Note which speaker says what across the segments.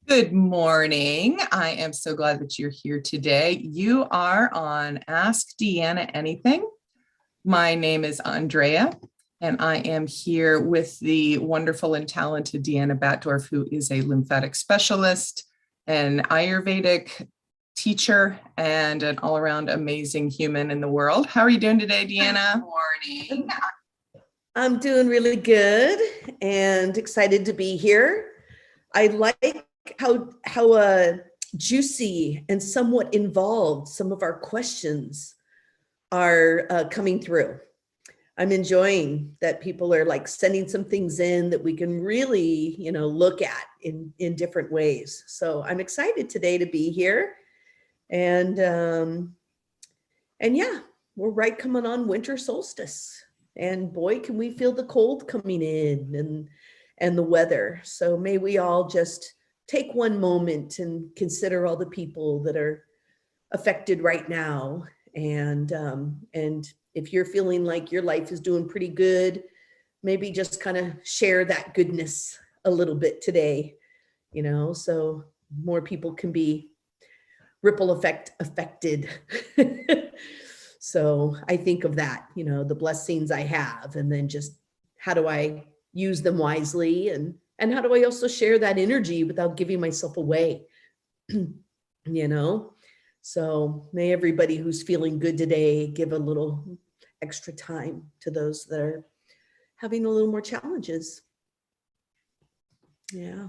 Speaker 1: Good morning. I am so glad that you're here today. You are on Ask DeAnna Anything. My name is Andrea, and I am here with the wonderful and talented Deanna Batdorf, who is a lymphatic specialist, an Ayurvedic teacher, and an all-around amazing human in the world. How are you doing today, Deanna?
Speaker 2: Good morning. I'm doing really good and excited to be here. I like how juicy and somewhat involved some of our questions are coming through. I'm enjoying that people are like sending some things in that we can really, look at in different ways. So I'm excited today to be here, and yeah, we're right coming on winter solstice, and boy, can we feel the cold coming in and the weather. So may we all just take one moment and consider all the people that are affected right now. And if you're feeling like your life is doing pretty good, maybe just kind of share that goodness a little bit today, so more people can be ripple effect affected. So I think of that, the blessings I have, and then just how do I use them wisely, and how do I also share that energy without giving myself away? So may everybody who's feeling good today give a little extra time to those that are having a little more challenges. Yeah.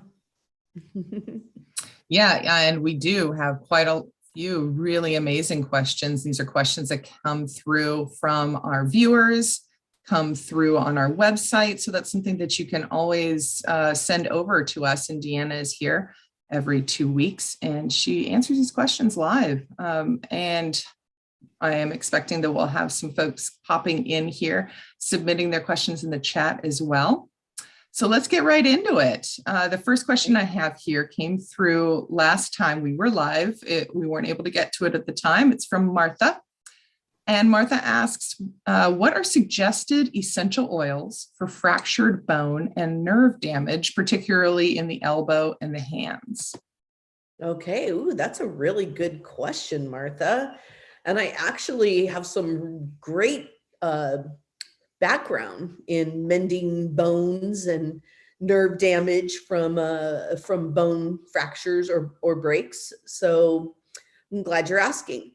Speaker 1: Yeah, and we do have quite a few really amazing questions. These are questions that come through from our viewers, come through on our website. So that's something that you can always send over to us. And Deanna is here every 2 weeks, and she answers these questions live. And I am expecting that we'll have some folks popping in here, submitting their questions in the chat as well. So let's get right into it. The first question I have here came through last time we were live. We weren't able to get to it at the time. It's from Martha. And Martha asks, what are suggested essential oils for fractured bone and nerve damage, particularly in the elbow and the hands?
Speaker 2: Okay, ooh, that's a really good question, Martha. And I actually have some great background in mending bones and nerve damage from bone fractures or breaks. So I'm glad you're asking.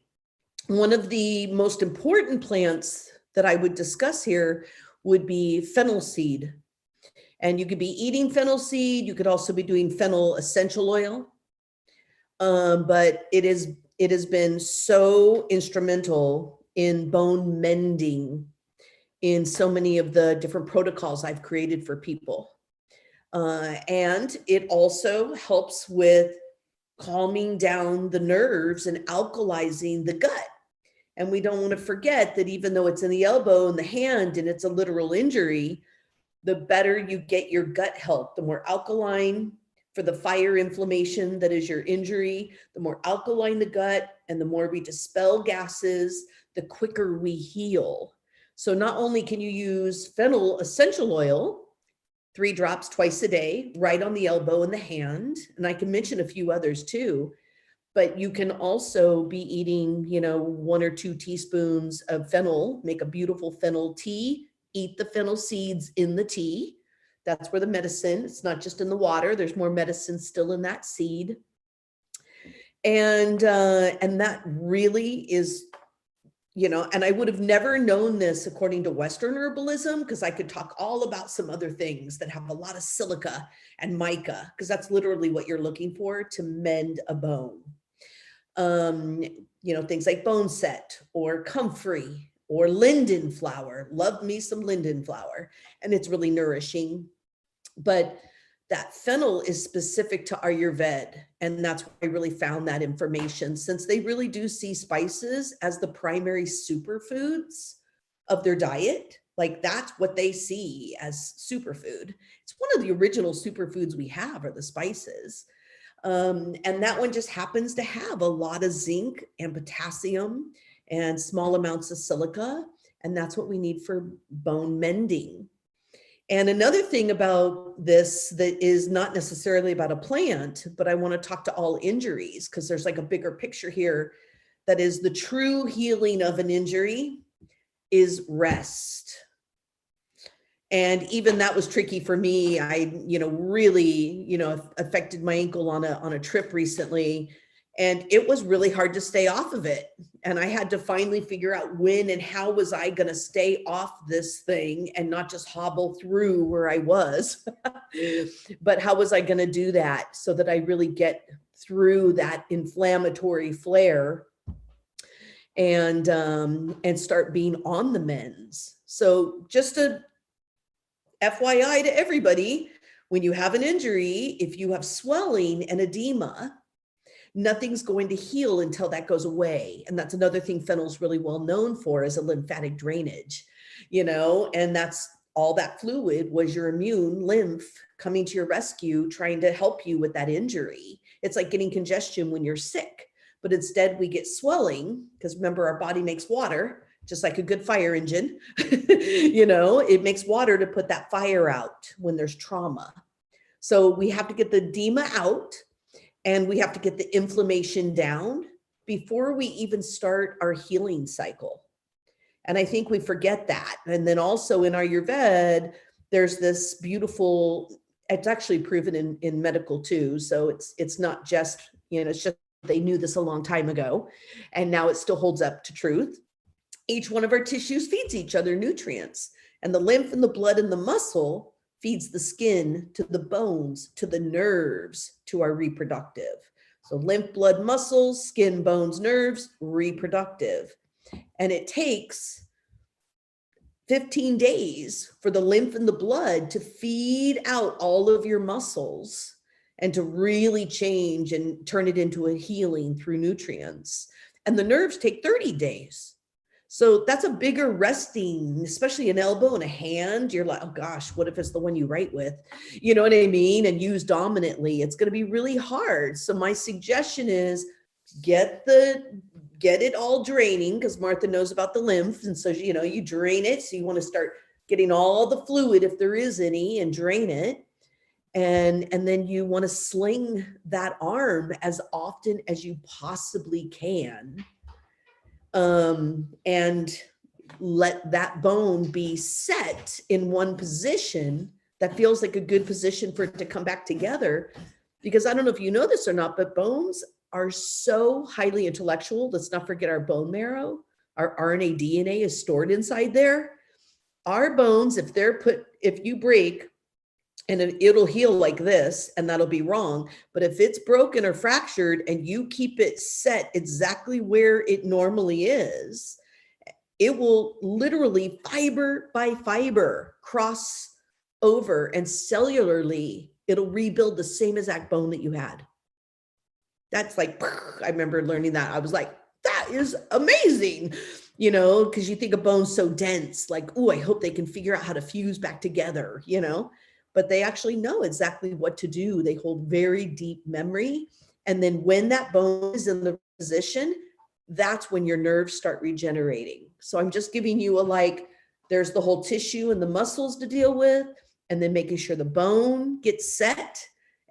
Speaker 2: One of the most important plants that I would discuss here would be fennel seed. And you could be eating fennel seed. You could also be doing fennel essential oil. But it has been so instrumental in bone mending in so many of the different protocols I've created for people. And it also helps with calming down the nerves and alkalizing the gut. And we don't want to forget that even though it's in the elbow and the hand and it's a literal injury, the better you get your gut health, the more alkaline for the fire inflammation that is your injury, the more alkaline the gut, and the more we dispel gases, the quicker we heal. So not only can you use fennel essential oil, 3 drops twice a day, right on the elbow and the hand, and I can mention a few others too, but you can also be eating, 1 or 2 teaspoons of fennel, make a beautiful fennel tea, eat the fennel seeds in the tea. That's where the medicine, it's not just in the water, there's more medicine still in that seed. And that really is, and I would have never known this according to Western herbalism, because I could talk all about some other things that have a lot of silica and mica, because that's literally what you're looking for to mend a bone. Things like boneset or comfrey or linden flower. Love me some linden flower, and it's really nourishing. But that fennel is specific to Ayurveda, and that's where I really found that information, since they really do see spices as the primary superfoods of their diet. Like that's what they see as superfood. It's one of the original superfoods we have are the spices. And that one just happens to have a lot of zinc and potassium and small amounts of silica. And that's what we need for bone mending. And another thing about this that is not necessarily about a plant, but I want to talk to all injuries, because there's like a bigger picture here. That is, the true healing of an injury is rest. And even that was tricky for me. I, really, affected my ankle on a trip recently, and it was really hard to stay off of it. And I had to finally figure out when and how was I going to stay off this thing and not just hobble through where I was, but how was I going to do that so that I really get through that inflammatory flare and start being on the mends. So just a FYI to everybody, when you have an injury, if you have swelling and edema, nothing's going to heal until that goes away. And that's another thing fennel's really well known for, is a lymphatic drainage, and that's all that fluid was your immune lymph coming to your rescue, trying to help you with that injury. It's like getting congestion when you're sick, but instead we get swelling, because remember, our body makes water, just like a good fire engine. It makes water to put that fire out when there's trauma. So we have to get the edema out, and we have to get the inflammation down before we even start our healing cycle. And I think we forget that. And then also in Ayurveda, there's this beautiful, it's actually proven in medical too. So it's not just, it's just, they knew this a long time ago, and now it still holds up to truth. Each one of our tissues feeds each other nutrients, and the lymph and the blood and the muscle feeds the skin to the bones, to the nerves, to our reproductive. So lymph, blood, muscles, skin, bones, nerves, reproductive. And it takes 15 days for the lymph and the blood to feed out all of your muscles and to really change and turn it into a healing through nutrients. And the nerves take 30 days. So that's a bigger resting, especially an elbow and a hand. You're like, oh gosh, what if it's the one you write with? You know what I mean? And use dominantly. It's going to be really hard. So my suggestion is get it all draining, because Martha knows about the lymph. And so, you drain it. So you want to start getting all the fluid, if there is any, and drain it. And then you want to sling that arm as often as you possibly can. And let that bone be set in one position that feels like a good position for it to come back together. Because I don't know if you know this or not, but bones are so highly intellectual. Let's not forget our bone marrow. Our RNA DNA is stored inside there. Our bones, if you break, and it'll heal like this, and that'll be wrong. But if it's broken or fractured and you keep it set exactly where it normally is, it will literally fiber by fiber cross over, and cellularly, it'll rebuild the same exact bone that you had. That's like, I remember learning that. I was like, that is amazing, because you think of bones so dense, like, oh, I hope they can figure out how to fuse back together, but they actually know exactly what to do. They hold very deep memory. And then when that bone is in the position, that's when your nerves start regenerating. So I'm just giving you there's the whole tissue and the muscles to deal with, and then making sure the bone gets set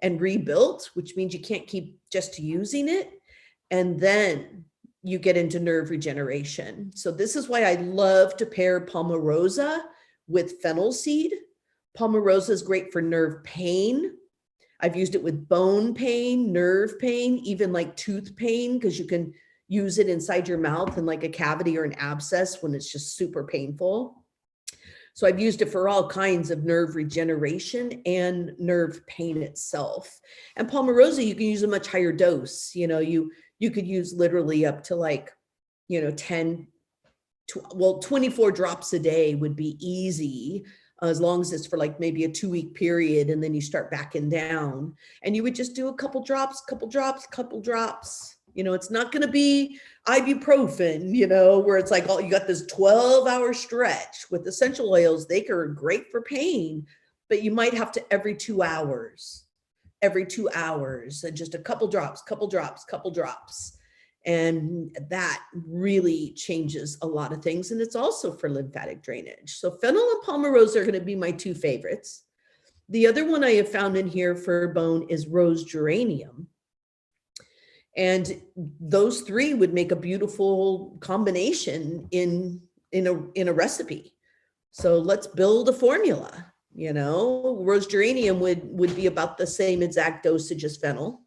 Speaker 2: and rebuilt, which means you can't keep just using it. And then you get into nerve regeneration. So this is why I love to pair palmarosa with fennel seed. Palmarosa is great for nerve pain. I've used it with bone pain, nerve pain, even like tooth pain, because you can use it inside your mouth in like a cavity or an abscess when it's just super painful. So I've used it for all kinds of nerve regeneration and nerve pain itself. And palmarosa, you can use a much higher dose. You could use literally up to 24 drops a day would be easy, as long as it's for maybe a 2-week period, and then you start backing down, and you would just do a couple drops. It's not going to be ibuprofen, where it's like, oh, you got this 12-hour stretch. With essential oils, they are great for pain, but you might have to every 2 hours, and just a couple drops. And that really changes a lot of things. And it's also for lymphatic drainage. So fennel and palmarosa are going to be my two favorites. The other one I have found in here for bone is rose geranium. And those three would make a beautiful combination in a recipe. So let's build a formula. You know, rose geranium would be about the same exact dosage as fennel.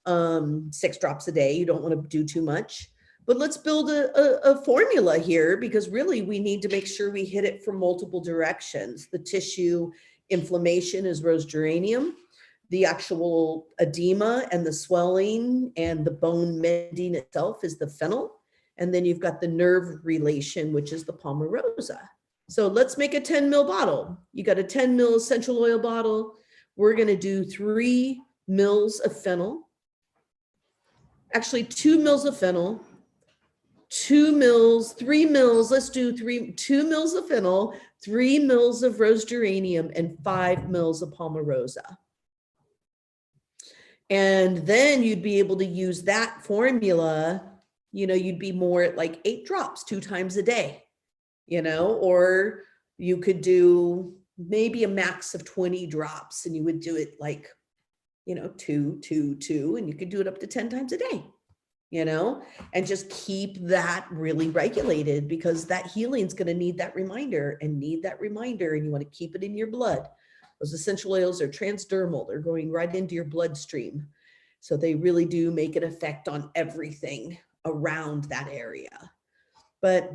Speaker 2: 6 drops a day. You don't want to do too much, but let's build a formula here, because really we need to make sure we hit it from multiple directions. The tissue inflammation is rose geranium. The actual edema and the swelling and the bone mending itself is the fennel. And then you've got the nerve relation, which is the palmarosa. So let's make a 10 ml bottle. You got a 10 ml essential oil bottle. We're going to do 3 mils of fennel. Actually, 2 mils of fennel, 2 mils, 3 mils. Let's do 2 mils of fennel, 3 mils of rose geranium, and 5 mils of palmarosa. And then you'd be able to use that formula. You know, you'd be more at like 8 drops 2 times a day, you know, or you could do maybe a max of 20 drops, and you would do it like, you know, 2, 2, 2, and you could do it up to 10 times a day, you know, and just keep that really regulated, because that healing is going to need that reminder, and you want to keep it in your blood. Those essential oils are transdermal. They're going right into your bloodstream. So they really do make an effect on everything around that area. But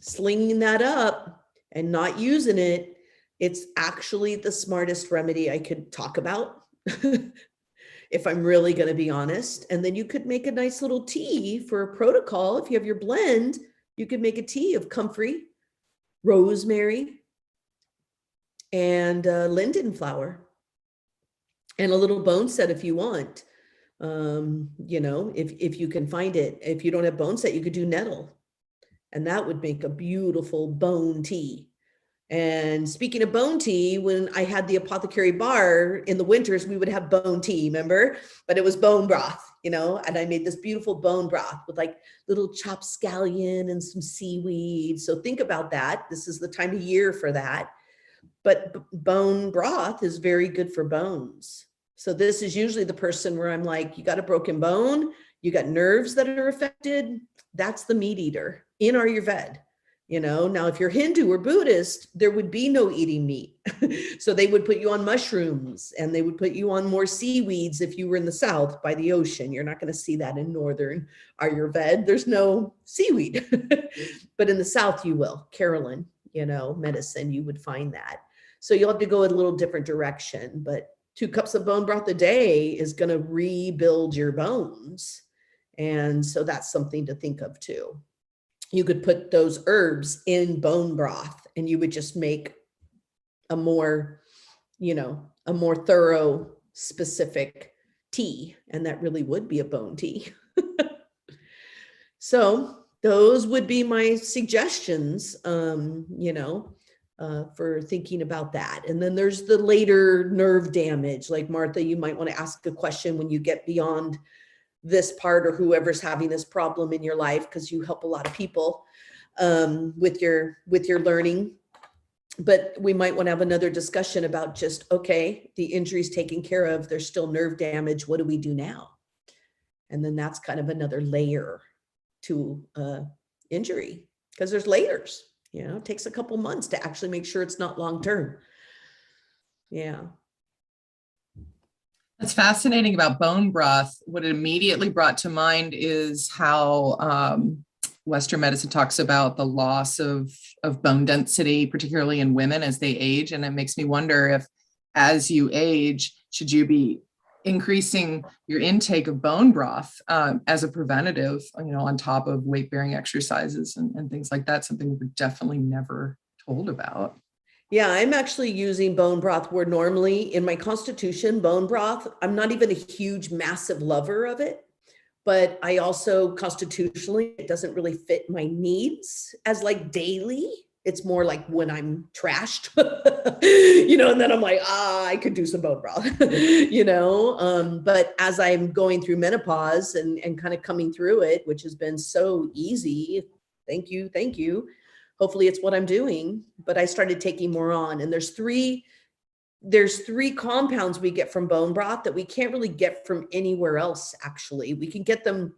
Speaker 2: slinging that up and not using it, it's actually the smartest remedy I could talk about. If I'm really going to be honest. And then you could make a nice little tea for a protocol. If you have your blend, you could make a tea of comfrey, rosemary, and linden flower, and a little boneset if you want. You know, if you can find it. If you don't have boneset, you could do nettle, and that would make a beautiful bone tea. And speaking of bone tea, when I had the apothecary bar in the winters, we would have bone tea, remember? But it was bone broth, you know, and I made this beautiful bone broth with like little chopped scallion and some seaweed. So think about that. This is the time of year for that. But bone broth is very good for bones. So this is usually the person where I'm like, you got a broken bone, you got nerves that are affected. That's the meat eater in Ayurveda. You know, now if you're Hindu or Buddhist, there would be no eating meat. So they would put you on mushrooms, and they would put you on more seaweeds if you were in the South by the ocean. You're not going to see that in Northern Ayurveda. There's no seaweed. But in the South, you will. Carolyn, you know, medicine, you would find that. So you'll have to go in a little different direction. But 2 cups of bone broth a day is going to rebuild your bones. And so that's something to think of too. You could put those herbs in bone broth, and you would just make a more, you know, a more thorough, specific tea. And that really would be a bone tea. So those would be my suggestions, you know, for thinking about that. And then there's the later nerve damage. Like Martha, you might want to ask a question when you get beyond this part, or whoever's having this problem in your life, because you help a lot of people with your learning. But we might want to have another discussion about just, okay, the injury's taken care of, there's still nerve damage, what do we do now? And then that's kind of another layer to injury, because there's layers, you know, it takes a couple months to actually make sure it's not long-term. Yeah.
Speaker 1: That's fascinating about bone broth. What it immediately brought to mind is how Western medicine talks about the loss of bone density, particularly in women as they age. And it makes me wonder if, as you age, should you be increasing your intake of bone broth as a preventative, you know, on top of weight-bearing exercises and things like that, something we're definitely never told about.
Speaker 2: Yeah, I'm actually using bone broth where normally in my constitution, bone broth, I'm not even a huge, massive lover of it, but I also constitutionally, it doesn't really fit my needs as like daily. It's more like when I'm trashed, you know, and then I'm like, I could do some bone broth, you know. But as I'm going through menopause and kind of coming through it, which has been so easy, thank you, thank you. Hopefully it's what I'm doing, but I started taking more on. And there's three compounds we get from bone broth that we can't really get from anywhere else. Actually, we can get them,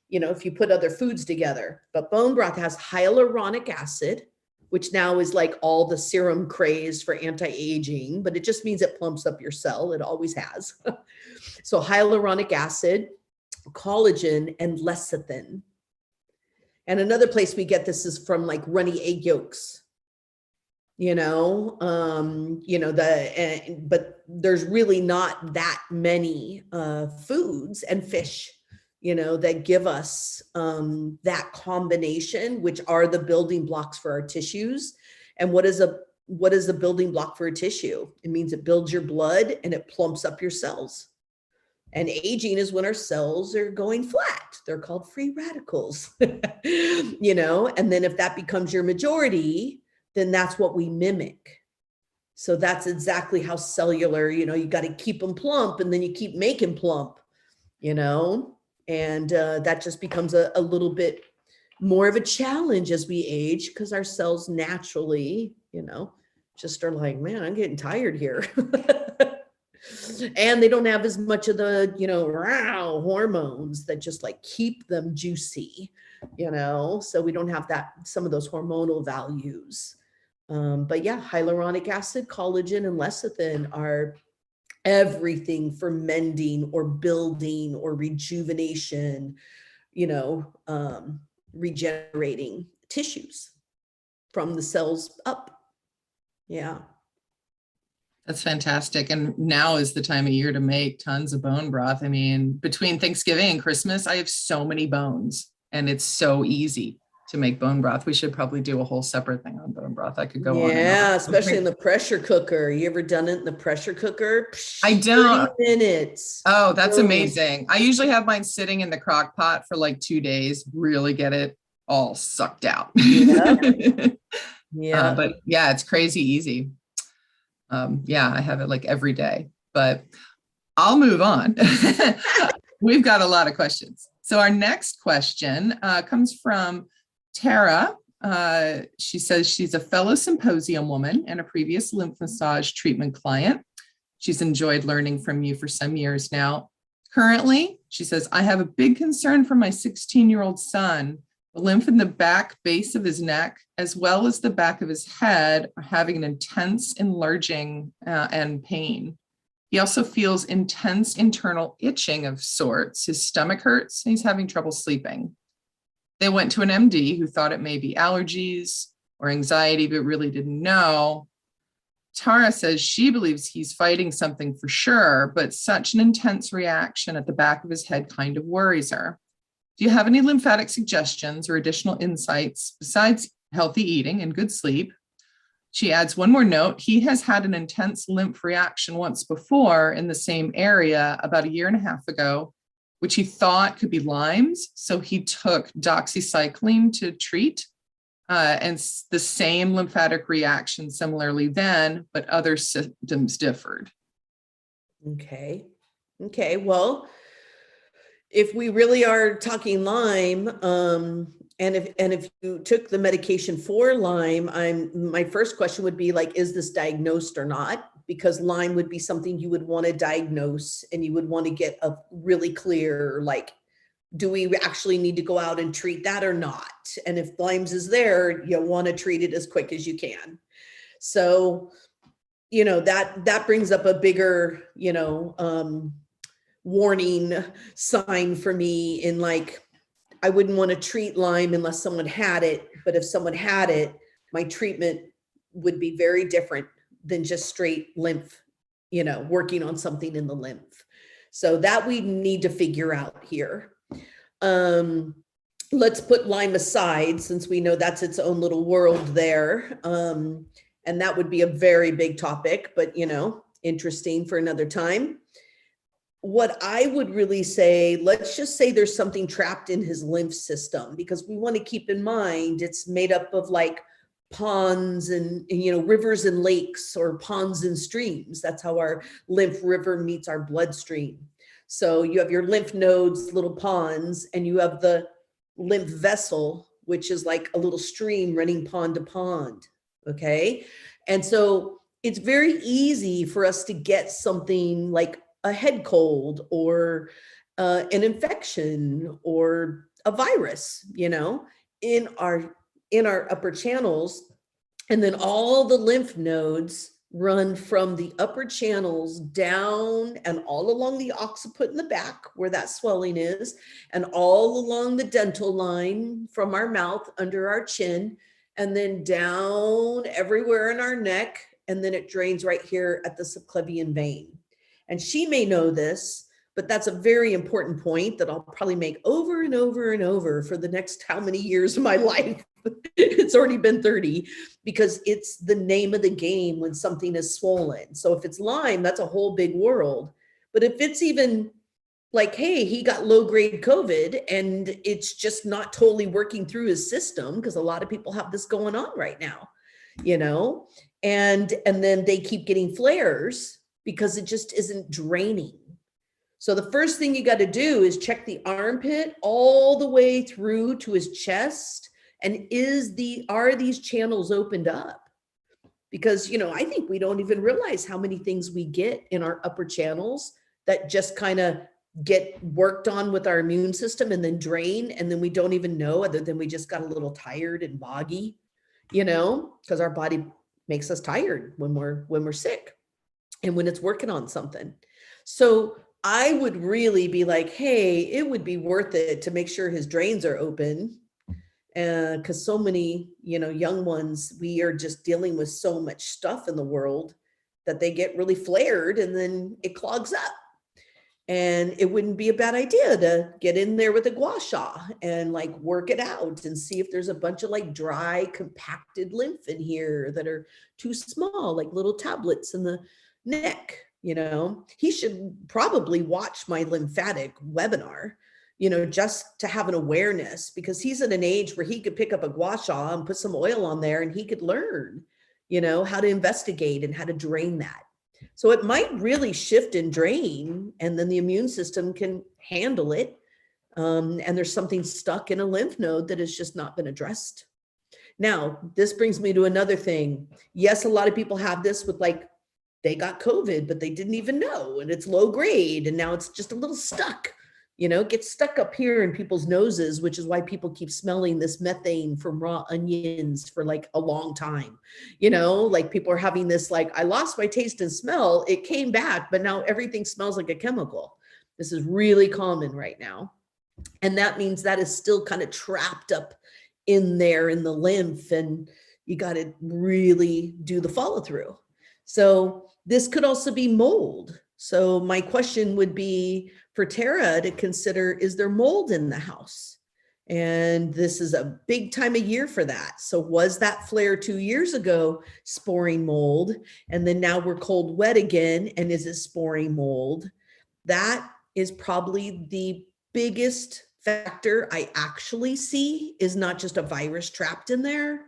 Speaker 2: you know, if you put other foods together, but bone broth has hyaluronic acid, which now is like all the serum craze for anti-aging, but it just means it plumps up your cell. It always has. So hyaluronic acid, collagen, and lecithin. And another place we get this is from like runny egg yolks, you know, but there's really not that many foods and fish, you know, that give us that combination, which are the building blocks for our tissues. And what is a building block for a tissue? It means it builds your blood and it plumps up your cells. And aging is when our cells are going flat. They're called free radicals, you know, and then if that becomes your majority, then that's what we mimic. So that's exactly how cellular, you know, you got to keep them plump and then you keep making plump, you know. And that just becomes a little bit more of a challenge as we age, because our cells naturally, you know, just are like, man, I'm getting tired here. And they don't have as much of the, you know, hormones that just like keep them juicy, you know, so we don't have that, some of those hormonal values. But yeah, hyaluronic acid, collagen, and lecithin are everything for mending or building or rejuvenation, you know, regenerating tissues from the cells up. Yeah.
Speaker 1: That's fantastic. And now is the time of year to make tons of bone broth. I mean, between Thanksgiving and Christmas, I have so many bones and it's so easy to make bone broth. We should probably do a whole separate thing on bone broth. I could go on.
Speaker 2: Yeah, especially in the pressure cooker. You ever done it in the pressure cooker?
Speaker 1: I don't.
Speaker 2: 30 minutes.
Speaker 1: Oh, that's
Speaker 2: Boom.
Speaker 1: amazing. I usually have mine sitting in the crock pot for like 2 days, really get it all sucked out.
Speaker 2: Yeah. Yeah.
Speaker 1: But yeah, it's crazy easy. Yeah, I have it like every day, but I'll move on. We've got a lot of questions. So our next question comes from Tara. She says she's a fellow symposium woman and a previous lymph massage treatment client. She's enjoyed learning from you for some years now. Currently, she says, I have a big concern for my 16-year-old son. The lymph in the back base of his neck, as well as the back of his head, are having an intense enlarging and pain. He also feels intense internal itching of sorts. His stomach hurts and he's having trouble sleeping. They went to an MD who thought it may be allergies or anxiety, but really didn't know. Tara says she believes he's fighting something for sure, but such an intense reaction at the back of his head kind of worries her. Do you have any lymphatic suggestions or additional insights besides healthy eating and good sleep? She adds one more note. He has had an intense lymph reaction once before in the same area about 1.5 years ago, which he thought could be Lyme's. So he took doxycycline to treat and the same lymphatic reaction similarly then, but other symptoms differed.
Speaker 2: Okay. Okay. Well, if we really are talking Lyme, and if you took the medication for Lyme, my first question would be like, is this diagnosed or not? Because Lyme would be something you would want to diagnose and you would want to get a really clear, like, do we actually need to go out and treat that or not? And if Lyme's is there, you want to treat it as quick as you can. So, you know, that brings up a bigger, you know, warning sign for me in like, I wouldn't want to treat Lyme unless someone had it. But if someone had it, my treatment would be very different than just straight lymph, you know, working on something in the lymph. So that we need to figure out here. Let's put Lyme aside since we know that's its own little world there. And that would be a very big topic, but, you know, interesting for another time. What I would really say, let's just say there's something trapped in his lymph system, because we want to keep in mind it's made up of like ponds and, rivers and lakes, or ponds and streams. That's how our lymph river meets our bloodstream. So you have your lymph nodes, little ponds, and you have the lymph vessel, which is like a little stream running pond to pond. Okay. And so it's very easy for us to get something like a head cold, or an infection, or a virus, in our upper channels. And then all the lymph nodes run from the upper channels down and all along the occiput in the back where that swelling is, and all along the dental line from our mouth under our chin, and then down everywhere in our neck. And then it drains right here at the subclavian vein. And she may know this, but that's a very important point that I'll probably make over and over and over for the next how many years of my life. It's already been 30, because it's the name of the game when something is swollen. So if it's Lyme, that's a whole big world. But if it's even like, hey, he got low-grade COVID and it's just not totally working through his system, because a lot of people have this going on right now, and then they keep getting flares because it just isn't draining. So the first thing you got to do is check the armpit all the way through to his chest. And are these channels opened up? Because, I think we don't even realize how many things we get in our upper channels that just kind of get worked on with our immune system and then drain. And then we don't even know, other than we just got a little tired and boggy, because our body makes us tired when we're sick and when it's working on something. So I would really be like, hey, it would be worth it to make sure his drains are open. Because so many, young ones, we are just dealing with so much stuff in the world that they get really flared and then it clogs up. And it wouldn't be a bad idea to get in there with a gua sha and like work it out and see if there's a bunch of like dry, compacted lymph in here that are too small, like little tablets in the neck. He should probably watch my lymphatic webinar, just to have an awareness, because he's at an age where he could pick up a gua sha and put some oil on there and he could learn, how to investigate and how to drain that. So it might really shift and drain, and then the immune system can handle it. And there's something stuck in a lymph node that has just not been addressed. Now, this brings me to another thing. Yes, a lot of people have this with like, they got COVID, but they didn't even know, and it's low grade. And now it's just a little stuck, gets stuck up here in people's noses, which is why people keep smelling this methane from raw onions for like a long time. Like people are having this, like, I lost my taste and smell. It came back, but now everything smells like a chemical. This is really common right now. And that means that is still kind of trapped up in there in the lymph, and you got to really do the follow through. So this could also be mold. So my question would be for Tara to consider, is there mold in the house? And this is a big time of year for that. So was that flare 2 years ago sporing mold? And then now we're cold wet again. And is it sporing mold? That is probably the biggest factor I actually see, is not just a virus trapped in there.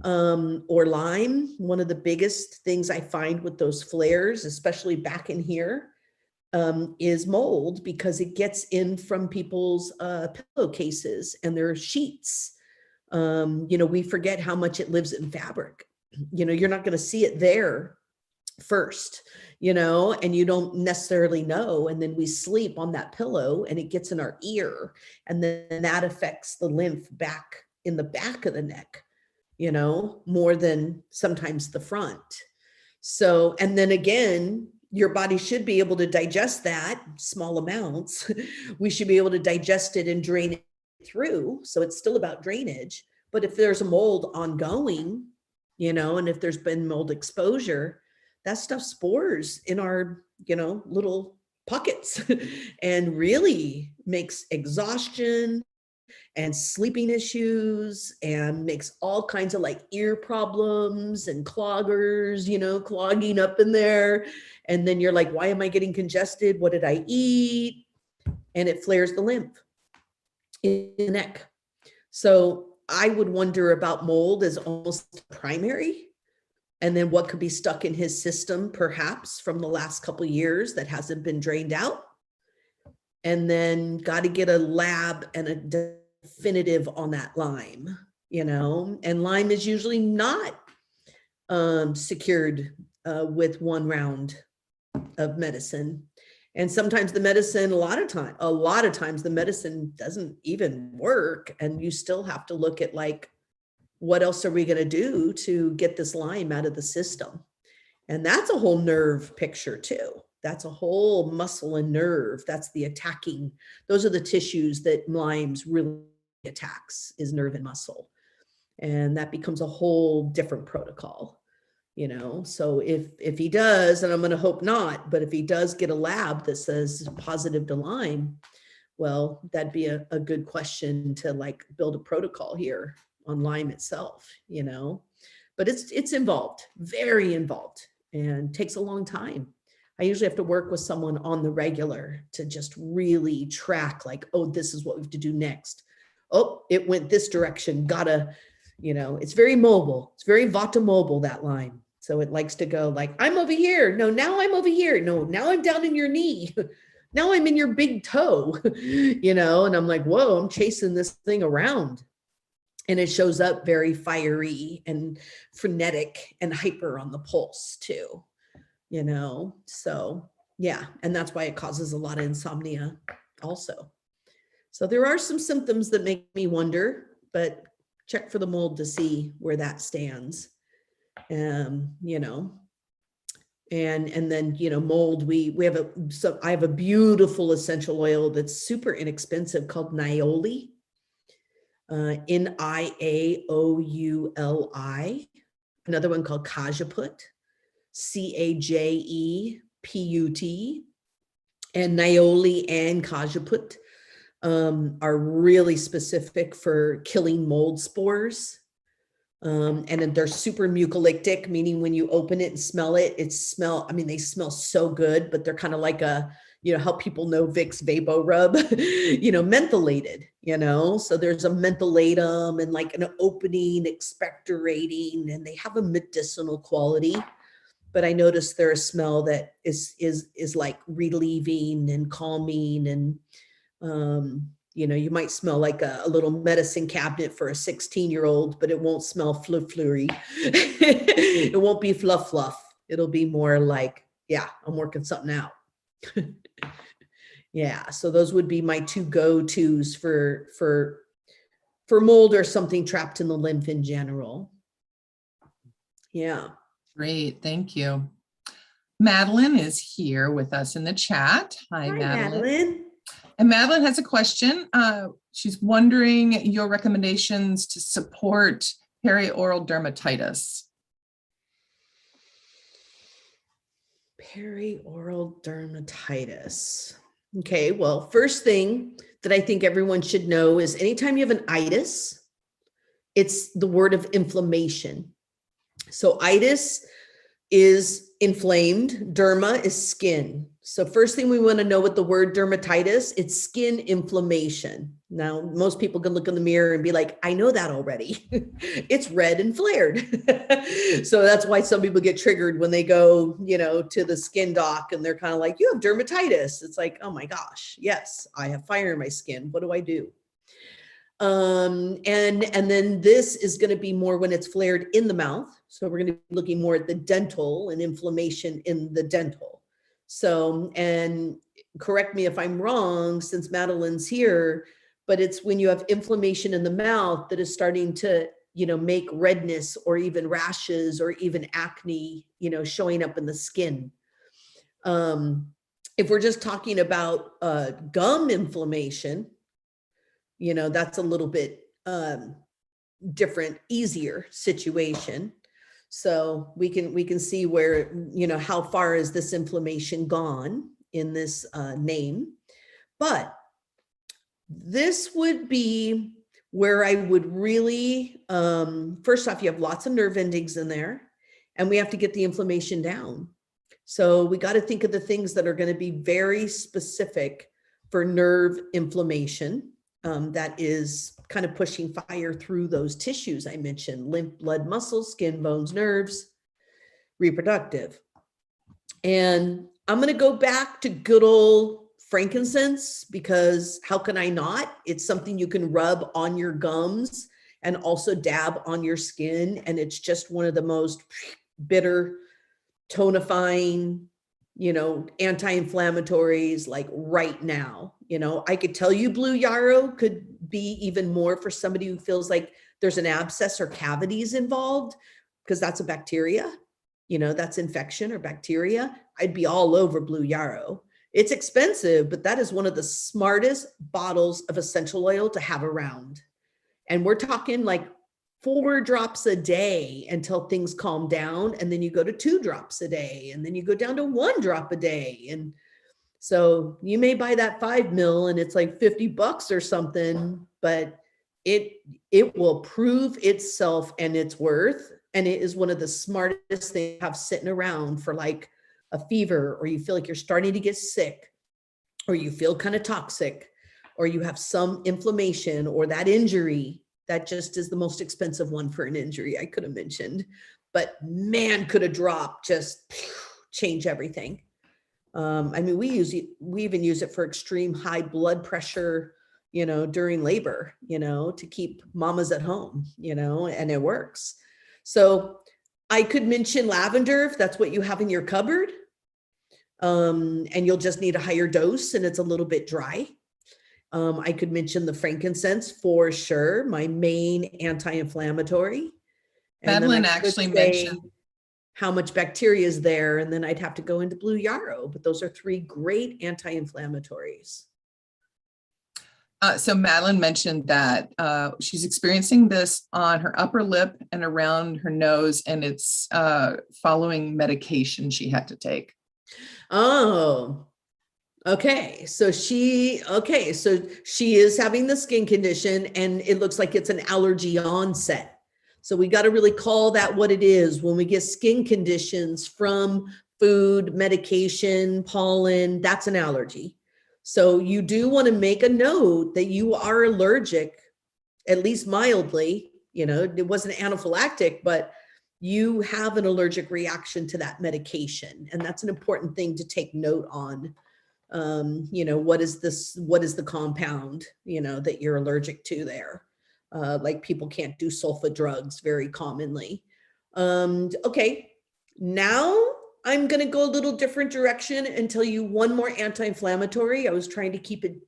Speaker 2: Or Lyme. One of the biggest things I find with those flares, especially back in here, is mold, because it gets in from people's pillowcases and their sheets. We forget how much it lives in fabric. You're not going to see it there first, and you don't necessarily know. And then we sleep on that pillow and it gets in our ear, and then that affects the lymph back in the back of the neck, more than sometimes the front. So, and then again, your body should be able to digest that small amounts. We should be able to digest it and drain it through. So it's still about drainage. But if there's a mold ongoing, and if there's been mold exposure, that stuff spores in our, little pockets and really makes exhaustion and sleeping issues, and makes all kinds of like ear problems and cloggers, clogging up in there. And then you're like, why am I getting congested? What did I eat? And it flares the lymph in the neck. So I would wonder about mold as almost primary, and then what could be stuck in his system perhaps from the last couple of years that hasn't been drained out. And then got to get a lab and a definitive on that Lyme, and Lyme is usually not secured with one round of medicine. And sometimes the medicine, a lot of times the medicine doesn't even work. And you still have to look at like, what else are we going to do to get this Lyme out of the system? And that's a whole nerve picture too. That's a whole muscle and nerve. That's the attacking. Those are the tissues that Lyme's really attacks, is nerve and muscle. And that becomes a whole different protocol. So if he does, and I'm going to hope not, but if he does get a lab that says positive to Lyme, well, that'd be a good question to like build a protocol here on Lyme itself, but it's involved, very involved, and takes a long time. I usually have to work with someone on the regular to just really track like, oh, this is what we have to do next. Oh, it went this direction. It's very mobile. It's very Vata mobile, that Lyme. So it likes to go like, I'm over here. No, now I'm over here. No, now I'm down in your knee. Now I'm in your big toe, and I'm like, whoa, I'm chasing this thing around. And it shows up very fiery and frenetic and hyper on the pulse too, So yeah, and that's why it causes a lot of insomnia also. So there are some symptoms that make me wonder, but check for the mold to see where that stands. And then, mold, I have a beautiful essential oil that's super inexpensive called Niaouli, Niaouli, another one called Cajeput, Cajeput, and Niaouli and Cajeput are really specific for killing mold spores. And then they're super mucolytic, meaning when you open it and smell it, they smell so good, but they're kind of like how people know Vicks Vapor Rub, mentholated, so there's a mentholatum and like an opening, expectorating, and they have a medicinal quality. But I noticed they're a smell that is like relieving and calming, and you might smell like a little medicine cabinet for a 16-year-old, but it won't smell flurry. It won't be fluff. It'll be more like, yeah, I'm working something out. Yeah, so those would be my two go-tos for mold or something trapped in the lymph in general. Yeah.
Speaker 1: Great, thank you. Madeline is here with us in the chat. Hi, Madeline. And Madeline has a question. She's wondering your recommendations to support perioral dermatitis.
Speaker 2: Perioral dermatitis. Okay, well, first thing that I think everyone should know is anytime you have an itis, it's the word of inflammation. So itis is inflamed, derma is skin. So first thing we want to know with the word dermatitis, it's skin inflammation. Now, most people can look in the mirror and be like, I know that already. It's red and flared. So that's why some people get triggered when they go, to the skin doc and they're kind of like, you have dermatitis. It's like, oh my gosh, yes, I have fire in my skin. What do I do? And then this is going to be more when it's flared in the mouth. So we're going to be looking more at the dental and inflammation in the dental. So, and correct me if I'm wrong, since Madeline's here, but it's when you have inflammation in the mouth that is starting to, make redness or even rashes or even acne, showing up in the skin. If we're just talking about gum inflammation, that's a little bit different, easier situation. So we can see where, how far is this inflammation gone in this name. But this would be where I would really, first off, you have lots of nerve endings in there, and we have to get the inflammation down. So we got to think of the things that are going to be very specific for nerve inflammation. that is kind of pushing fire through those tissues I mentioned: lymph, blood, muscles, skin, bones, nerves, reproductive. And I'm going to go back to good old frankincense, because how can I not? It's something you can rub on your gums and also dab on your skin. And it's just one of the most bitter, tonifying, anti-inflammatories, like right now. I could tell you blue yarrow could be even more for somebody who feels like there's an abscess or cavities involved, because that's a bacteria, that's infection or bacteria. I'd be all over blue yarrow. It's expensive, but that is one of the smartest bottles of essential oil to have around. And we're talking like 4 drops a day until things calm down. And then you go to 2 drops a day, and then you go down to 1 drop a day. And so you may buy that 5 ml and it's like $50 or something, but it will prove itself and its worth. And it is one of the smartest things to have sitting around for like a fever, or you feel like you're starting to get sick, or you feel kind of toxic, or you have some inflammation, or that injury. That just is the most expensive one for an injury I could have mentioned. But man, could a drop just change everything. We even use it for extreme high blood pressure, during labor, to keep mamas at home, and it works. So I could mention lavender if that's what you have in your cupboard. And you'll just need a higher dose and it's a little bit dry. I could mention the frankincense for sure, my main anti-inflammatory.
Speaker 1: Madeline actually mentioned
Speaker 2: how much bacteria is there, and then I'd have to go into blue yarrow, but those are 3 great anti-inflammatories.
Speaker 1: So Madeline mentioned that she's experiencing this on her upper lip and around her nose, and it's following medication she had to take.
Speaker 2: Oh, okay. So she is having the skin condition, and it looks like it's an allergy onset. So we got to really call that what it is. When we get skin conditions from food, medication, pollen, that's an allergy. So you do want to make a note that you are allergic, at least mildly. It wasn't anaphylactic, but you have an allergic reaction to that medication. And that's an important thing to take note on. What is the compound, that you're allergic to there? Like people can't do sulfa drugs very commonly. Okay, now I'm going to go a little different direction and tell you one more anti-inflammatory. I was trying to keep it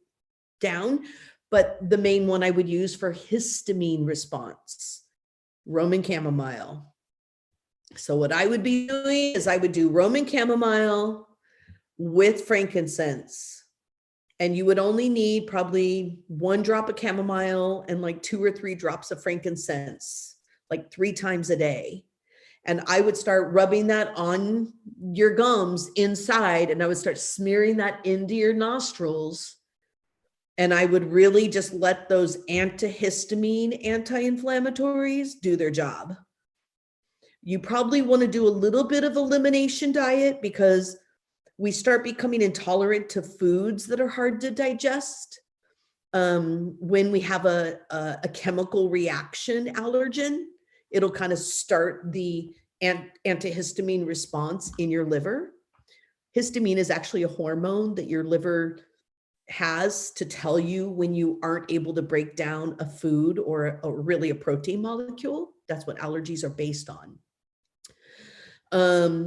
Speaker 2: down, but the main one I would use for histamine response, Roman chamomile. So what I would be doing is I would do Roman chamomile with frankincense. And you would only need probably 1 drop of chamomile and like 2 or 3 drops of frankincense, like 3 times a day. And I would start rubbing that on your gums inside, and I would start smearing that into your nostrils. And I would really just let those antihistamine anti-inflammatories do their job. You probably want to do a little bit of elimination diet, because we start becoming intolerant to foods that are hard to digest. When we have a chemical reaction allergen, it'll kind of start the antihistamine response in your liver. Histamine is actually a hormone that your liver has to tell you when you aren't able to break down a food or really a protein molecule. That's what allergies are based on.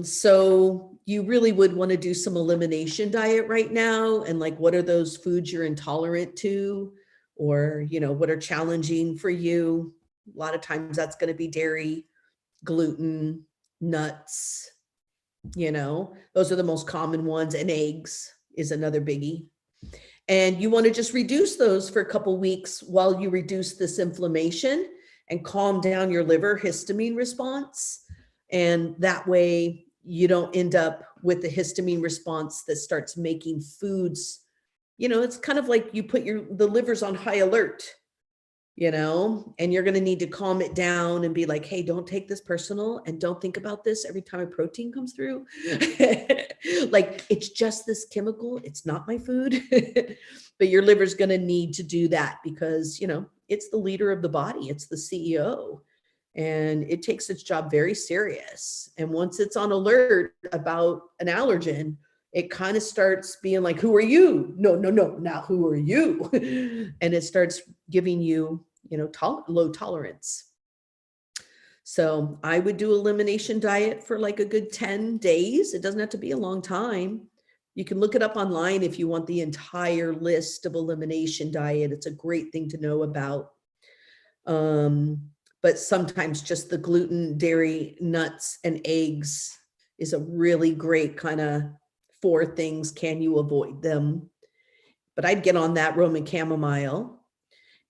Speaker 2: So you really would want to do some elimination diet right now. And like, what are those foods you're intolerant to, or, what are challenging for you? A lot of times that's going to be dairy, gluten, nuts, those are the most common ones. And eggs is another biggie. And you want to just reduce those for a couple weeks while you reduce this inflammation and calm down your liver histamine response. And that way you don't end up with the histamine response that starts making foods, it's kind of like you put the livers on high alert. and you're going to need to calm it down and be like, hey, don't take this personal and don't think about this every time a protein comes through. Like, it's just this chemical. It's not my food. But your liver's going to need to do that because, it's the leader of the body. It's the CEO. And it takes its job very serious. And once it's on alert about an allergen, it kind of starts being like, who are you? No. Now, who are you? And it starts giving you, low tolerance. So I would do elimination diet for like a good 10 days. It doesn't have to be a long time. You can look it up online if you want the entire list of elimination diet. It's a great thing to know about. But sometimes just the gluten, dairy, nuts, and eggs is a really great kind of 4 things. Can you avoid them? But I'd get on that Roman chamomile.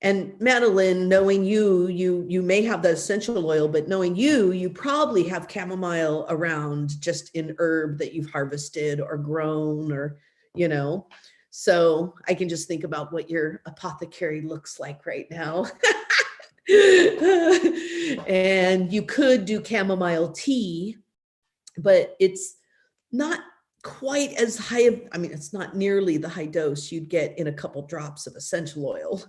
Speaker 2: And Madeline, knowing you may have the essential oil, but knowing you probably have chamomile around just in herb that you've harvested or grown or, so I can just think about what your apothecary looks like right now. And you could do chamomile tea, but it's not quite as high it's not nearly the high dose you'd get in a couple drops of essential oil.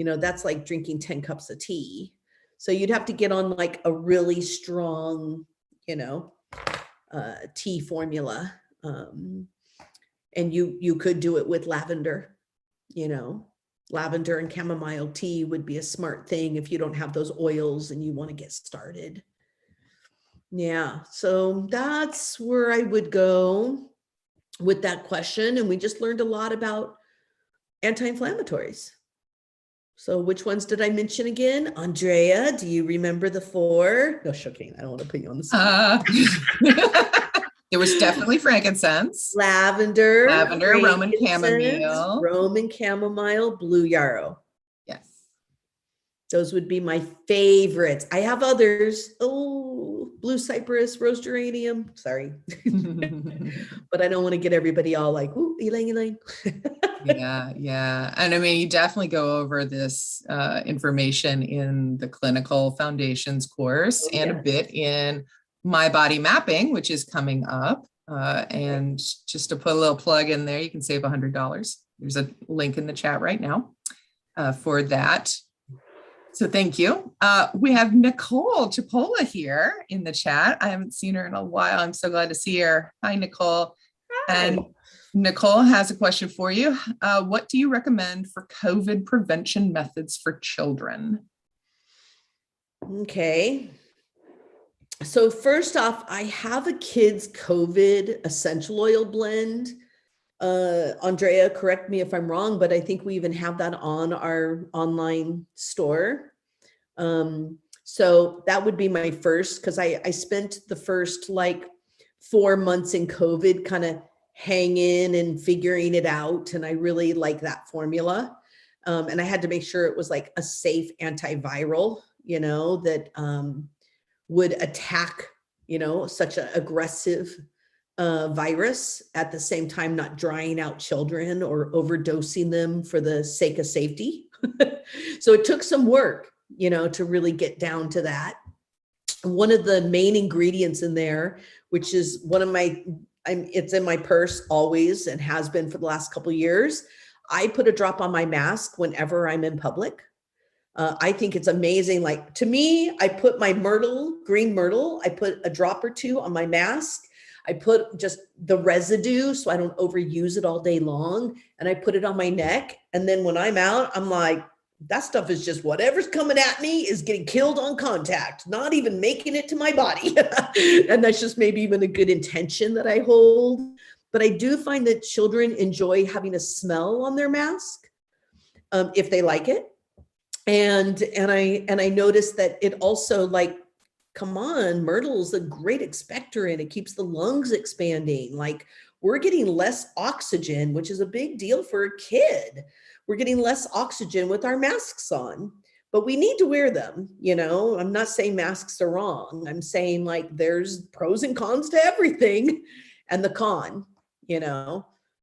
Speaker 2: That's like drinking 10 cups of tea. So you'd have to get on like a really strong, tea formula. And you could do it with lavender, lavender and chamomile tea would be a smart thing if you don't have those oils and you want to get started. Yeah, so that's where I would go with that question. And we just learned a lot about anti-inflammatories. So which ones did I mention again? Andrea, do you remember the 4? No, joking. I don't want to put you on the spot.
Speaker 1: There was definitely frankincense,
Speaker 2: lavender,
Speaker 1: Roman chamomile,
Speaker 2: blue yarrow.
Speaker 1: Yes.
Speaker 2: Those would be my favorites. I have others. Oh, blue cypress, rose geranium. Sorry. But I don't want to get everybody all like, ooh, Elaine.
Speaker 1: Yeah. And you definitely go over this information in the clinical foundations course and a bit in my body mapping, which is coming up. And just to put a little plug in there, you can save $100. There's a link in the chat right now for that. So thank you. We have Nicole Chipola here in the chat. I haven't seen her in a while. I'm so glad to see her. Hi, Nicole.
Speaker 2: Hi.
Speaker 1: And Nicole has a question for you. What do you recommend for COVID prevention methods for children?
Speaker 2: Okay. So first off, I have a kids COVID essential oil blend. Andrea, correct me if I'm wrong, but I think we even have that on our online store. So that would be my first, because I spent the first like 4 months in COVID kind of hanging and figuring it out. And I really like that formula. And I had to make sure it was like a safe antiviral, that would attack, such an aggressive virus, at the same time not drying out children or overdosing them for the sake of safety. So it took some work, to really get down to that. One of the main ingredients in there, which is one of my, it's in my purse always and has been for the last couple of years. I put a drop on my mask whenever I'm in public. I think it's amazing. Like, to me, I put my green myrtle, I put a drop or 2 on my mask. I put just the residue so I don't overuse it all day long. And I put it on my neck. And then when I'm out, I'm like, that stuff is just whatever's coming at me is getting killed on contact, not even making it to my body. And that's just maybe even a good intention that I hold. But I do find that children enjoy having a smell on their mask, if they like it. And I noticed that it also, like, come on, myrtle's a great expectorant. It keeps the lungs expanding. Like, we're getting less oxygen, which is a big deal for a kid. We're getting less oxygen with our masks on, but we need to wear them. I'm not saying masks are wrong. I'm saying, like, there's pros and cons to everything, and the con,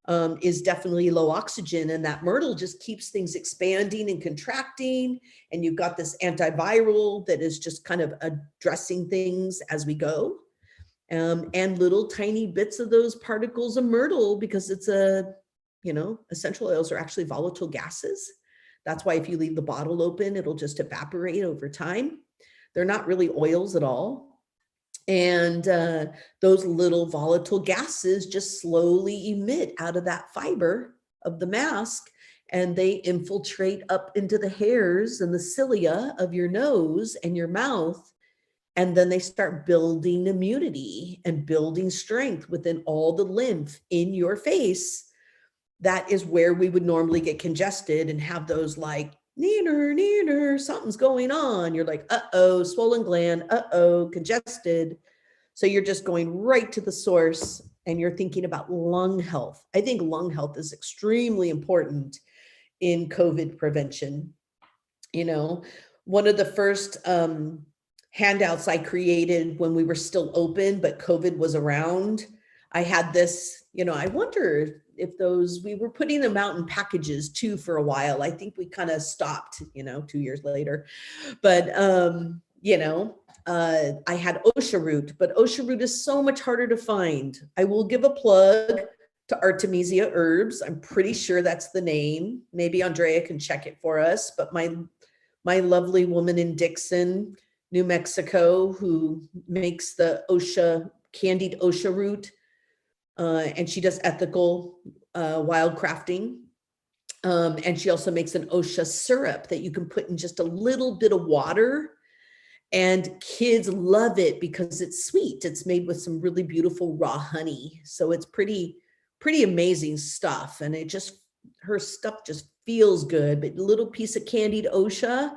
Speaker 2: is definitely low oxygen, and that myrtle just keeps things expanding and contracting. And you've got this antiviral that is just kind of addressing things as we go. And little tiny bits of those particles of myrtle, because it's essential oils are actually volatile gases. That's why if you leave the bottle open, it'll just evaporate over time. They're not really oils at all. And those little volatile gases just slowly emit out of that fiber of the mask, and they infiltrate up into the hairs and the cilia of your nose and your mouth. And then they start building immunity and building strength within all the lymph in your face. That is where we would normally get congested and have those like, neener, something's going on. You're like, uh-oh, swollen gland, uh-oh, congested. So you're just going right to the source, and you're thinking about lung health. I think lung health is extremely important in COVID prevention. One of the first handouts I created when we were still open, but COVID was around, I had this, I wonder if we were putting them out in packages too for a while. I think we kind of stopped, 2 years later, but, I had OSHA root, but OSHA root is so much harder to find. I will give a plug to Artemisia herbs. I'm pretty sure that's the name. Maybe Andrea can check it for us, but my lovely woman in Dixon, New Mexico, who makes the candied OSHA root, and she does ethical wild crafting. And she also makes an OSHA syrup that you can put in just a little bit of water, and kids love it because it's sweet. It's made with some really beautiful raw honey. So it's pretty amazing stuff. And her stuff just feels good. But a little piece of candied OSHA,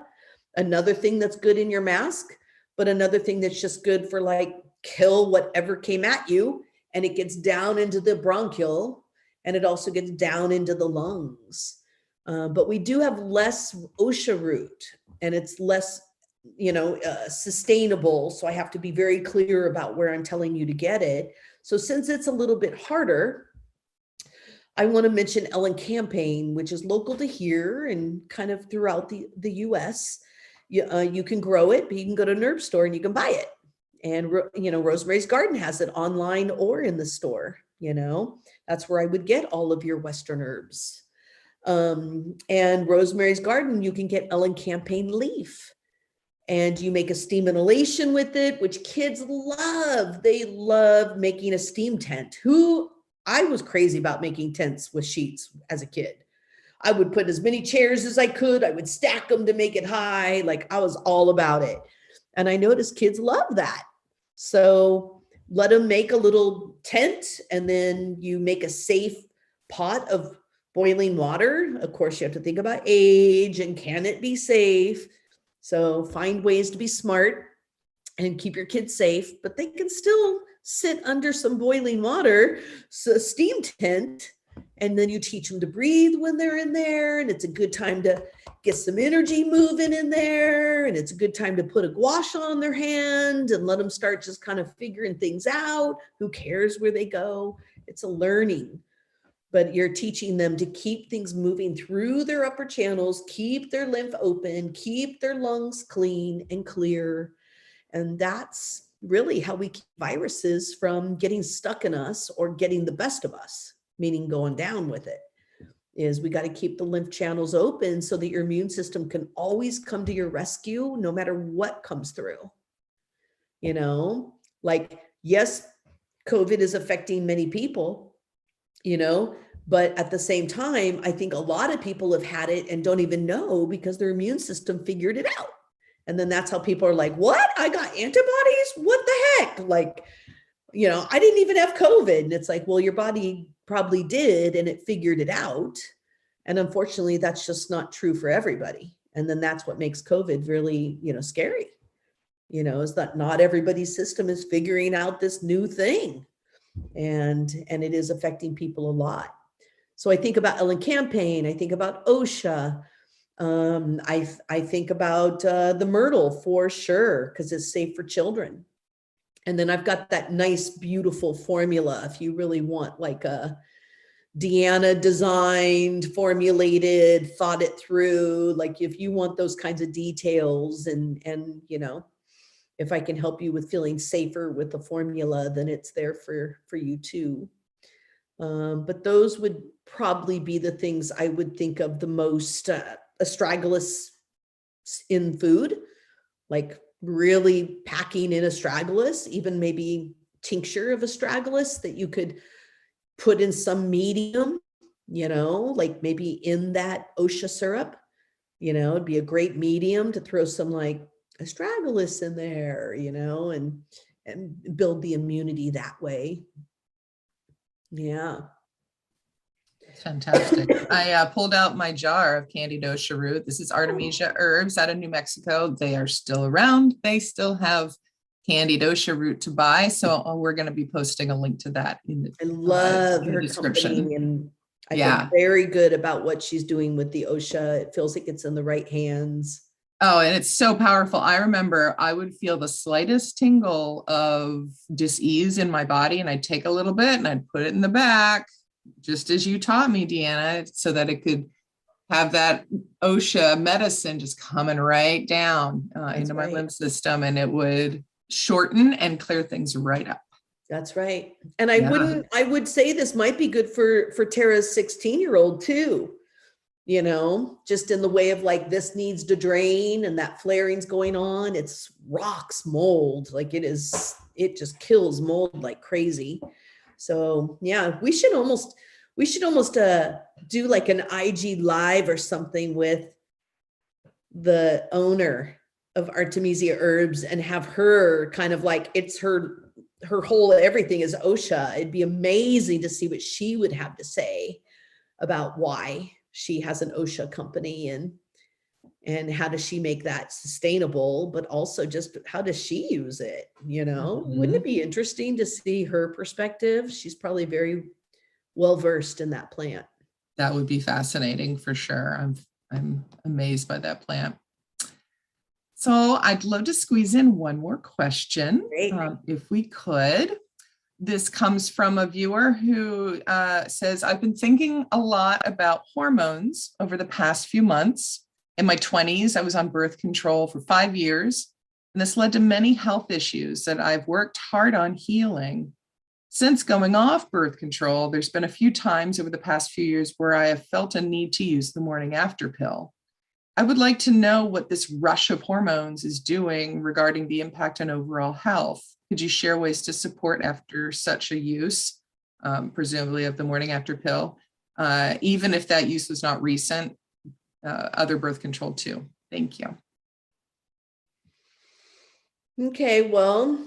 Speaker 2: another thing that's good in your mask, but another thing that's just good for like kill whatever came at you, and it gets down into the bronchial, and it also gets down into the lungs. But we do have less OSHA root, and it's less, sustainable. So I have to be very clear about where I'm telling you to get it. So since it's a little bit harder, I want to mention Elecampane, which is local to here and kind of throughout the US. You can grow it, but you can go to an herb store and you can buy it. And, Rosemary's Garden has it online or in the store. That's where I would get all of your Western herbs. And Rosemary's Garden, you can get Elecampane leaf, and you make a steam inhalation with it, which kids love. They love making a steam tent. I was crazy about making tents with sheets as a kid. I would put as many chairs as I could. I would stack them to make it high. Like I was all about it. And I noticed kids love that. So let them make a little tent, and then you make a safe pot of boiling water. Of course, you have to think about age and can it be safe? So find ways to be smart and keep your kids safe, but they can still sit under some boiling water, so steam tent, and then you teach them to breathe when they're in there. And it's a good time to get some energy moving in there. And it's a good time to put a gouache on their hand and let them start just kind of figuring things out. Who cares where they go? It's a learning. But you're teaching them to keep things moving through their upper channels, keep their lymph open, keep their lungs clean and clear. And that's really how we keep viruses from getting stuck in us or getting the best of us, meaning going down with it, is we got to keep the lymph channels open so that your immune system can always come to your rescue no matter what comes through. Like, yes, COVID is affecting many people, but at the same time, I think a lot of people have had it and don't even know because their immune system figured it out. And then that's how people are like, what? I got antibodies? What the heck? Like, I didn't even have COVID. And it's like, well, your body probably did, and it figured it out. And unfortunately, that's just not true for everybody. And then that's what makes COVID really, scary, is that not everybody's system is figuring out this new thing. And it is affecting people a lot. So I think about Elecampane, I think about OSHA. I think about the myrtle for sure, because it's safe for children. And then I've got that nice, beautiful formula if you really want like a DeAnna designed, formulated, thought it through. Like if you want those kinds of details and, if I can help you with feeling safer with the formula, then it's there for you too. But those would probably be the things I would think of the most. Astragalus in food, like really packing in astragalus, even maybe tincture of astragalus that you could put in some medium, like maybe in that OSHA syrup, it'd be a great medium to throw some like astragalus in there, and build the immunity that way. Yeah.
Speaker 1: That's fantastic. I pulled out my jar of candied OSHA root. This is Artemisia herbs out of New Mexico. They are still around. They still have candied OSHA root to buy. So we're going to be posting a link to that in the,
Speaker 2: I love
Speaker 1: in the
Speaker 2: her
Speaker 1: description.
Speaker 2: company, and I feel very good about what she's doing with the OSHA. It feels like it's in the right hands.
Speaker 1: Oh, and it's so powerful. I remember I would feel the slightest tingle of dis-ease in my body, and I'd take a little bit and I'd put it in the back, just as you taught me, DeAnna, so that it could have that OSHA medicine just coming right down into my lymph system, and it would shorten and clear things right up.
Speaker 2: That's right. And I would say this might be good for Tara's 16-year-old too, just in the way of like, this needs to drain and that flaring's going on. It's rocks mold. Like it just kills mold like crazy. So yeah, we should almost do like an IG live or something with the owner of Artemisia Herbs and have her kind of like, it's her whole everything is OSHA. It'd be amazing to see what she would have to say about why she has an OSHA company and how does she make that sustainable, but also just how does she use it? Wouldn't it be interesting to see her perspective? She's probably very well-versed in that plant.
Speaker 1: That would be fascinating for sure. I'm amazed by that plant. So I'd love to squeeze in one more question, if we could. This comes from a viewer who says, I've been thinking a lot about hormones over the past few months. In my 20s, I was on birth control for 5 years, and this led to many health issues that I've worked hard on healing. Since going off birth control, there's been a few times over the past few years where I have felt a need to use the morning after pill. I would like to know what this rush of hormones is doing regarding the impact on overall health. Could you share ways to support after such a use, presumably of the morning after pill, even if that use was not recent, other birth control too? Thank you.
Speaker 2: Okay, well,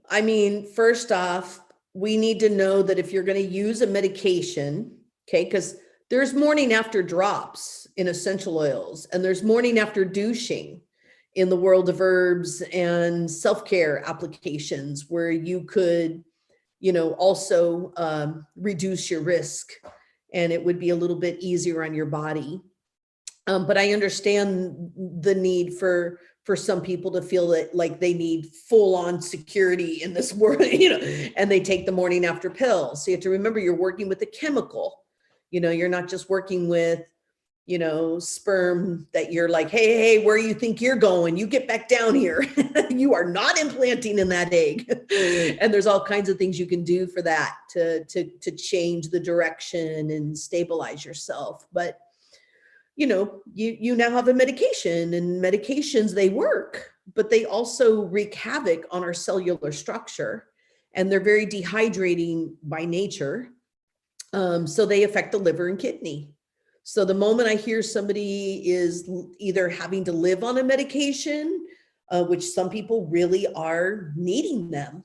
Speaker 2: I mean, first off, we need to know that if you're going to use a medication, okay, because there's morning after drops in essential oils, and there's morning after douching in the world of herbs and self-care applications where you could, also reduce your risk, and it would be a little bit easier on your body. But I understand the need for some people to feel that like they need full-on security in this world, and they take the morning after pill. So you have to remember you're working with a chemical. You're not just working with, sperm that you're like, hey, where you think you're going? You get back down here. You are not implanting in that egg. And there's all kinds of things you can do for that to change the direction and stabilize yourself. But, you now have a medication, and medications, they work, but they also wreak havoc on our cellular structure, and they're very dehydrating by nature. So they affect the liver and kidney. So the moment I hear somebody is either having to live on a medication, which some people really are needing them,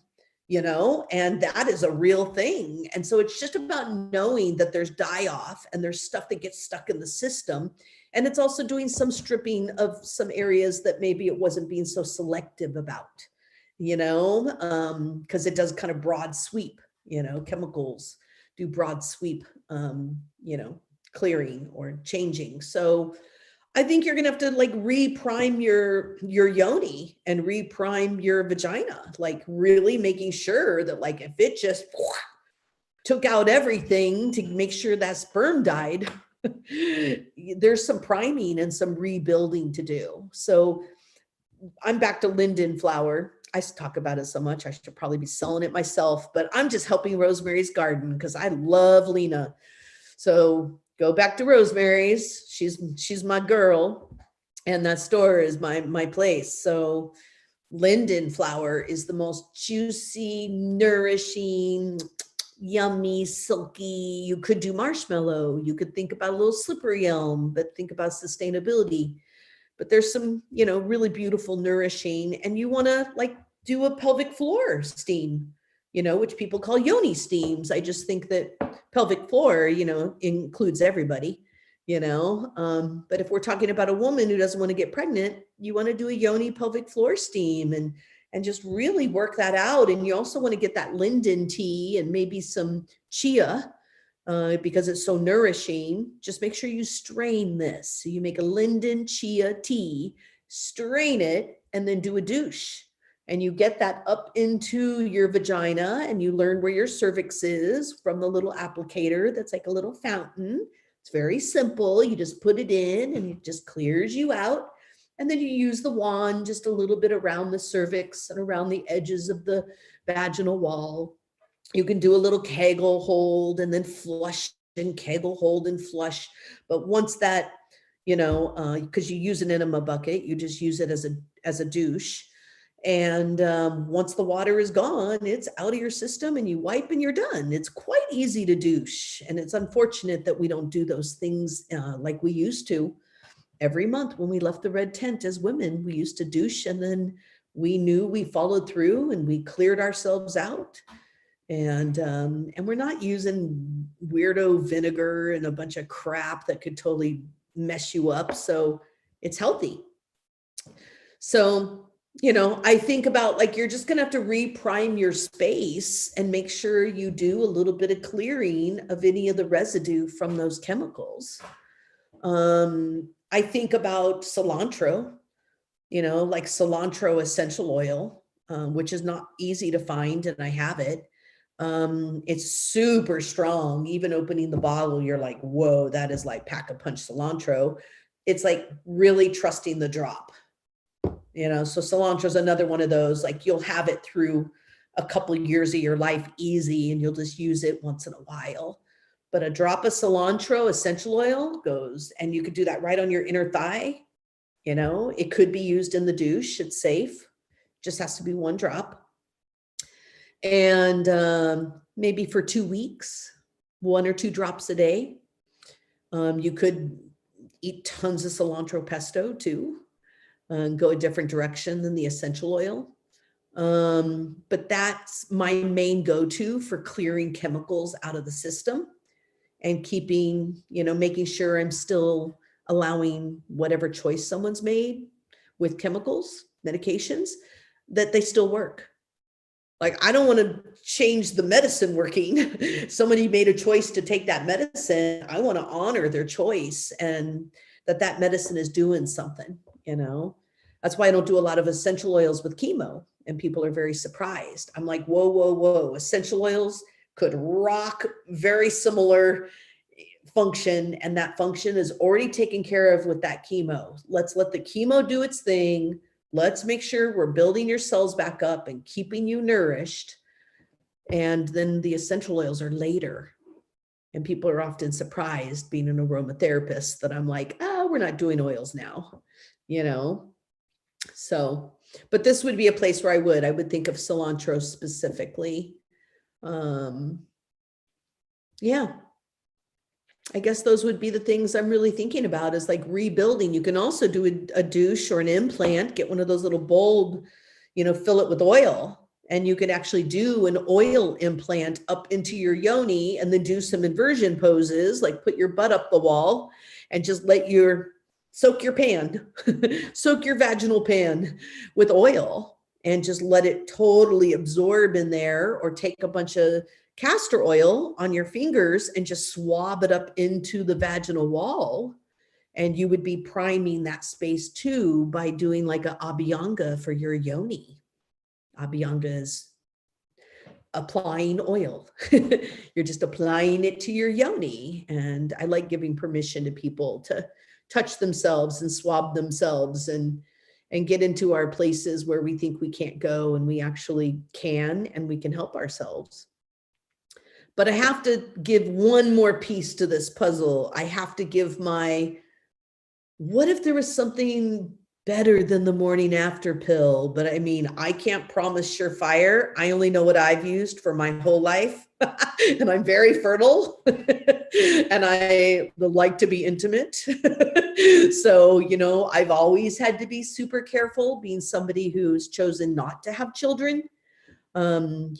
Speaker 2: and that is a real thing. And so it's just about knowing that there's die-off and there's stuff that gets stuck in the system. And it's also doing some stripping of some areas that maybe it wasn't being so selective about, because it does kind of broad sweep, chemicals do broad sweep, clearing or changing. So I think you're going to have to like reprime your yoni and reprime your vagina, like really making sure that like if it just took out everything to make sure that sperm died, there's some priming and some rebuilding to do. So I'm back to linden flower. I talk about it so much, I should probably be selling it myself, but I'm just helping Rosemary's Garden because I love Lena. So go back to Rosemary's. She's my girl, and that store is my place. So linden flower is the most juicy, nourishing, yummy, silky. You could do marshmallow. You could think about a little slippery elm, but think about sustainability. But there's some, really beautiful, nourishing, and you want to like do a pelvic floor steam, which people call yoni steams. I just think that pelvic floor, includes everybody, but if we're talking about a woman who doesn't want to get pregnant, you want to do a yoni pelvic floor steam and just really work that out. And you also want to get that linden tea and maybe some chia, because it's so nourishing. Just make sure you strain this. So you make a linden chia tea, strain it, and then do a douche. And you get that up into your vagina, and you learn where your cervix is from the little applicator that's like a little fountain. It's very simple. You just put it in and it just clears you out. And then you use the wand just a little bit around the cervix and around the edges of the vaginal wall. You can do a little Kegel hold and then flush and Kegel hold and flush. But once that, because you use an enema bucket, you just use it as a douche. And once the water is gone, it's out of your system and you wipe and you're done. It's quite easy to douche. And it's unfortunate that we don't do those things like we used to. Every month when we left the red tent as women, we used to douche, and then we knew we followed through and we cleared ourselves out. And we're not using weirdo vinegar and a bunch of crap that could totally mess you up. So it's healthy. So, I think about like, you're just going to have to reprime your space and make sure you do a little bit of clearing of any of the residue from those chemicals. I think about cilantro, like cilantro essential oil, which is not easy to find, and I have it. It's super strong. Even opening the bottle, you're like, whoa, that is like pack a punch cilantro. It's like really trusting the drop, so cilantro is another one of those, like you'll have it through a couple of years of your life easy, and you'll just use it once in a while. But a drop of cilantro essential oil goes, and you could do that right on your inner thigh. It could be used in the douche. It's safe. Just has to be one drop. And maybe for 2 weeks, 1 or 2 drops a day. You could eat tons of cilantro pesto too, and go a different direction than the essential oil. But that's my main go-to for clearing chemicals out of the system and keeping, making sure I'm still allowing whatever choice someone's made with chemicals, medications, that they still work. Like, I don't want to change the medicine working. Somebody made a choice to take that medicine. I want to honor their choice and that medicine is doing something, That's why I don't do a lot of essential oils with chemo. And people are very surprised. I'm like, whoa, whoa, whoa. Essential oils could rock very similar function. And that function is already taken care of with that chemo. Let's let the chemo do its thing. Let's make sure we're building your cells back up and keeping you nourished. And then the essential oils are later. And people are often surprised, being an aromatherapist, that I'm like, we're not doing oils now, So, but this would be a place where I would think of cilantro specifically. Yeah. I guess those would be the things I'm really thinking about, is like rebuilding. You can also do a douche or an implant, get one of those little bulb, fill it with oil, and you could actually do an oil implant up into your yoni and then do some inversion poses, like put your butt up the wall and just soak your pan, soak your vaginal pan with oil and just let it totally absorb in there, or take a bunch of castor oil on your fingers and just swab it up into the vaginal wall. And you would be priming that space too by doing like a abhyanga for your yoni. Abhyanga is applying oil. You're just applying it to your yoni. And I like giving permission to people to touch themselves and swab themselves and get into our places where we think we can't go, and we actually can, and we can help ourselves. But I have to give one more piece to this puzzle. I have to give what if there was something better than the morning after pill? But I mean, I can't promise surefire. I only know what I've used for my whole life. And I'm very fertile and I like to be intimate. So, I've always had to be super careful, being somebody who's chosen not to have children. Some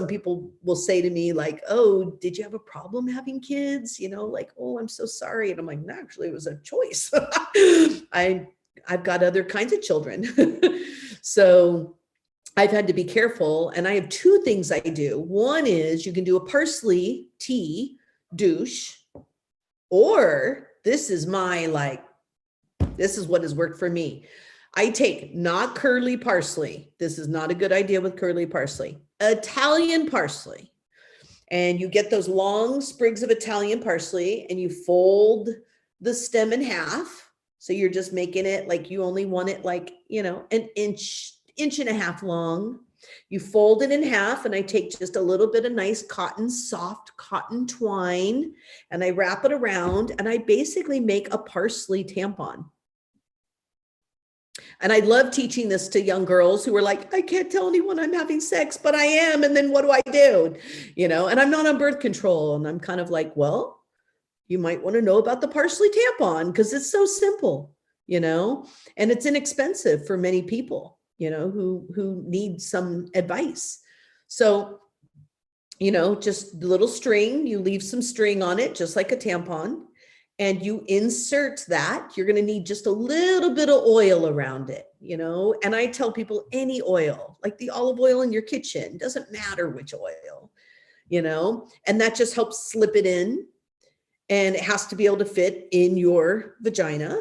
Speaker 2: people will say to me like, oh, did you have a problem having kids? Like, oh, I'm so sorry. And I'm like, no, actually it was a choice. I've got other kinds of children. So I've had to be careful. And I have two things I do. One is you can do a parsley tea douche, or this is what has worked for me. I take not curly parsley. This is not a good idea with curly parsley. Italian parsley. And you get those long sprigs of Italian parsley and you fold the stem in half. So you're just making it like you only want it like, an inch and a half long. You fold it in half, and I take just a little bit of nice soft cotton twine, and I wrap it around, and I basically make a parsley tampon. And I love teaching this to young girls who are like, I can't tell anyone I'm having sex, but I am. And then what do I do? And I'm not on birth control. And I'm kind of like, well, you might want to know about the parsley tampon because it's so simple, and it's inexpensive for many people, who need some advice. So, just a little string, you leave some string on it, just like a tampon. And you insert that. You're going to need just a little bit of oil around it, and I tell people any oil, like the olive oil in your kitchen, doesn't matter which oil, and that just helps slip it in, and it has to be able to fit in your vagina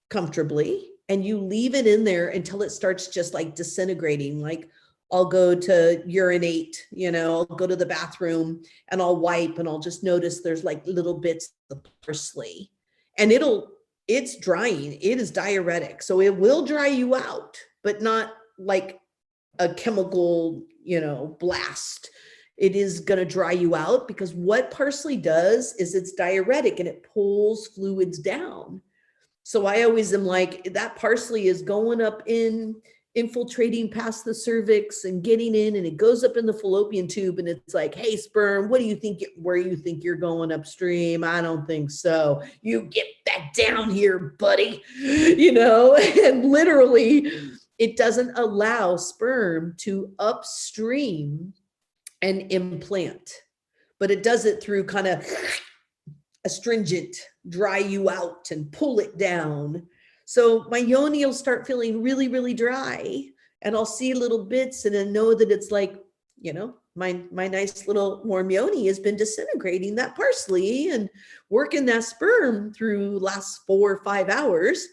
Speaker 2: comfortably, and you leave it in there until it starts just like disintegrating. Like I'll go to urinate, I'll go to the bathroom and I'll wipe, and I'll just notice there's like little bits of parsley, and it's drying. It is diuretic. So it will dry you out, but not like a chemical, blast. It is going to dry you out because what parsley does is it's diuretic and it pulls fluids down. So I always am like, that parsley is going up infiltrating past the cervix and getting in, and it goes up in the fallopian tube, and it's like, hey, sperm, where you think you're going upstream? I don't think so. You get back down here, buddy. And literally it doesn't allow sperm to upstream and implant, but it does it through kind of astringent, dry you out and pull it down. So my yoni will start feeling really, really dry, and I'll see little bits and I know that it's like, my nice little warm yoni has been disintegrating that parsley and working that sperm through last 4 or 5 hours.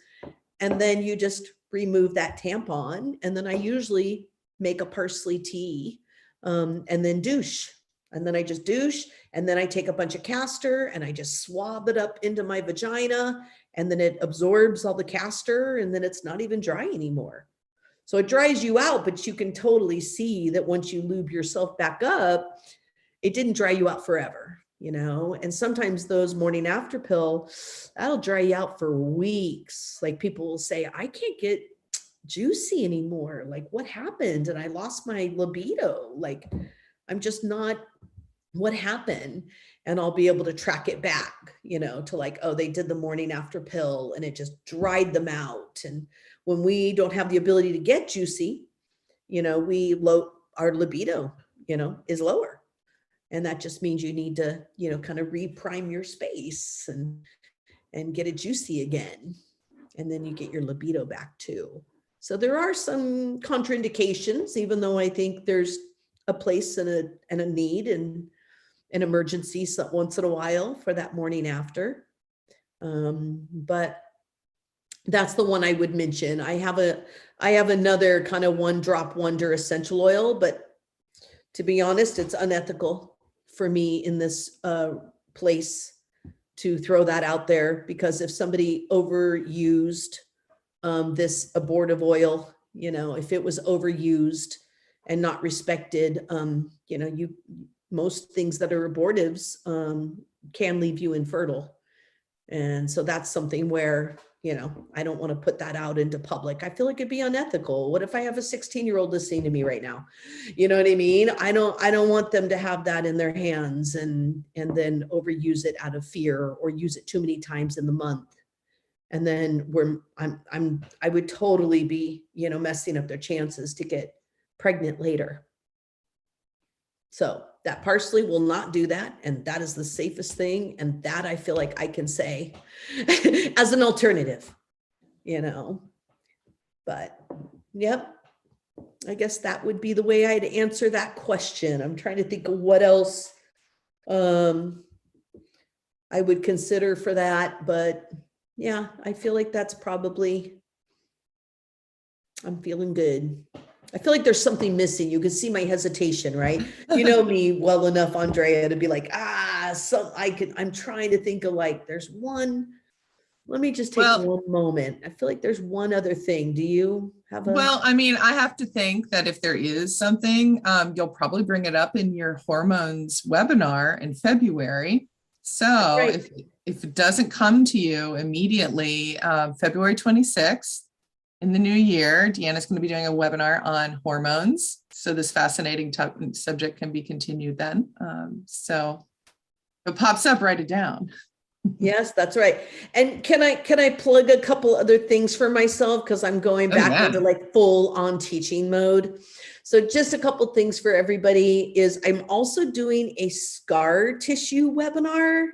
Speaker 2: And then you just remove that tampon. And then I usually make a parsley tea and then douche. And then I just douche, and then I take a bunch of castor and I just swab it up into my vagina, and then it absorbs all the castor, and then it's not even dry anymore. So it dries you out, but you can totally see that once you lube yourself back up, it didn't dry you out forever, and sometimes those morning after pill, that'll dry you out for weeks. Like people will say, I can't get juicy anymore. Like what happened? And I lost my libido. Like I'm just not, what happened? And I'll be able to track it back, to like, oh, they did the morning after pill and it just dried them out. And when we don't have the ability to get juicy, our libido, is lower. And that just means you need to, kind of reprime your space and get it juicy again. And then you get your libido back too. So there are some contraindications, even though I think there's a place and a need and an emergency once in a while for that morning after. But that's the one I would mention. I have another kind of one drop wonder essential oil, but To be honest, it's unethical for me in this place to throw that out there, because if somebody overused this abortive oil, you know, if it was overused and not respected, you know, most things that are abortives can leave you infertile. And so that's something where, you know, I don't want to put that out into public. I feel like it'd be unethical. What if I have a 16-year-old listening to me right now? You know what I mean? I don't want them to have that in their hands and then overuse it out of fear, or use it too many times in the month. And then I would totally be, you know, messing up their chances to get pregnant later. So that parsley will not do that. And that is the safest thing. And that I feel like I can say as an alternative, you know, but yep. I guess that would be the way I'd answer that question. I'm trying to think of what else I would consider for that, but yeah, I feel like that's probably, I'm feeling good. I feel like there's something missing. You can see my hesitation, right? You know me well enough, Andrea, to be like, I'm trying to think of like, there's one, let me just take one moment. I feel like there's one other thing. Do you have a?
Speaker 1: Well, I mean, I have to think that if there is something, you'll probably bring it up in your hormones webinar in February. So
Speaker 2: right.
Speaker 1: if it doesn't come to you immediately, February 26th, in the new year, DeAnna's going to be doing a webinar on hormones. So this fascinating subject can be continued then. So if it pops up, write it down.
Speaker 2: Yes, that's right. And can I plug a couple other things for myself? Because I'm going back into like full on teaching mode. So just a couple things for everybody is I'm also doing a scar tissue webinar.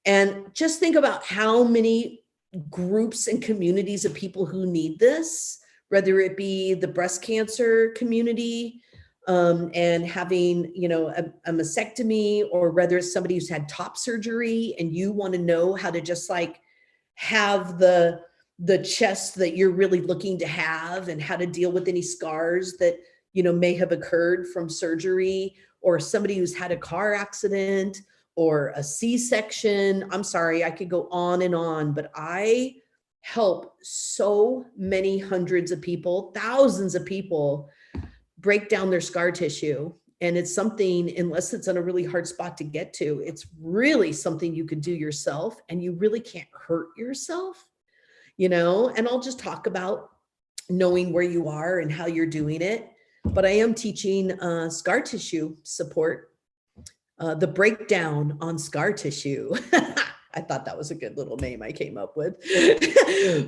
Speaker 2: And just think about how many groups and communities of people who need this, whether it be the breast cancer community and having, you know, a mastectomy, or whether it's somebody who's had top surgery and you want to know how to just like have the chest that you're really looking to have, and how to deal with any scars that, you know, may have occurred from surgery, or somebody who's had a car accident or a C-section. I'm sorry, I could go on, but I help so many hundreds of people, thousands of people break down their scar tissue. And it's something, unless it's on a really hard spot to get to, it's really something you could do yourself, and you really can't hurt yourself, you know. And I'll just talk about knowing where you are and how you're doing it. But I am teaching scar tissue support, the breakdown on scar tissue. I thought that was a good little name I came up with.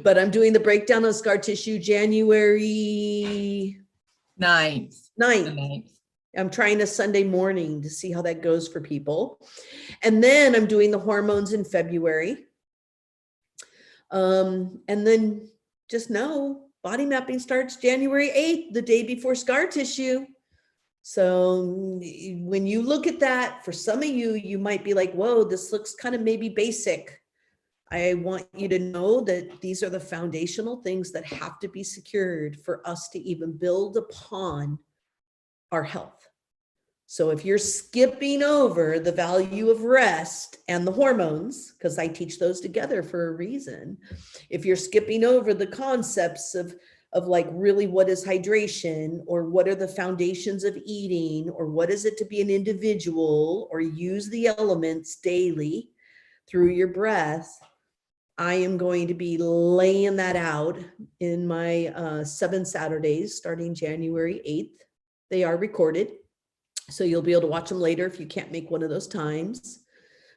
Speaker 2: But I'm doing the breakdown on scar tissue January 9th. I'm trying a Sunday morning to see how that goes for people. And then I'm doing the hormones in February. And then just know body mapping starts January 8th, the day before scar tissue. So when you look at that, for some of you, you might be like, whoa, this looks kind of maybe basic. I want you to know that these are the foundational things that have to be secured for us to even build upon our health. So if you're skipping over the value of rest and the hormones, because I teach those together for a reason, if you're skipping over the concepts of like really what is hydration, or what are the foundations of eating, or what is it to be an individual, or use the elements daily through your breath, I am going to be laying that out in my 7 Saturdays starting January 8th. They are recorded, so you'll be able to watch them later if you can't make one of those times.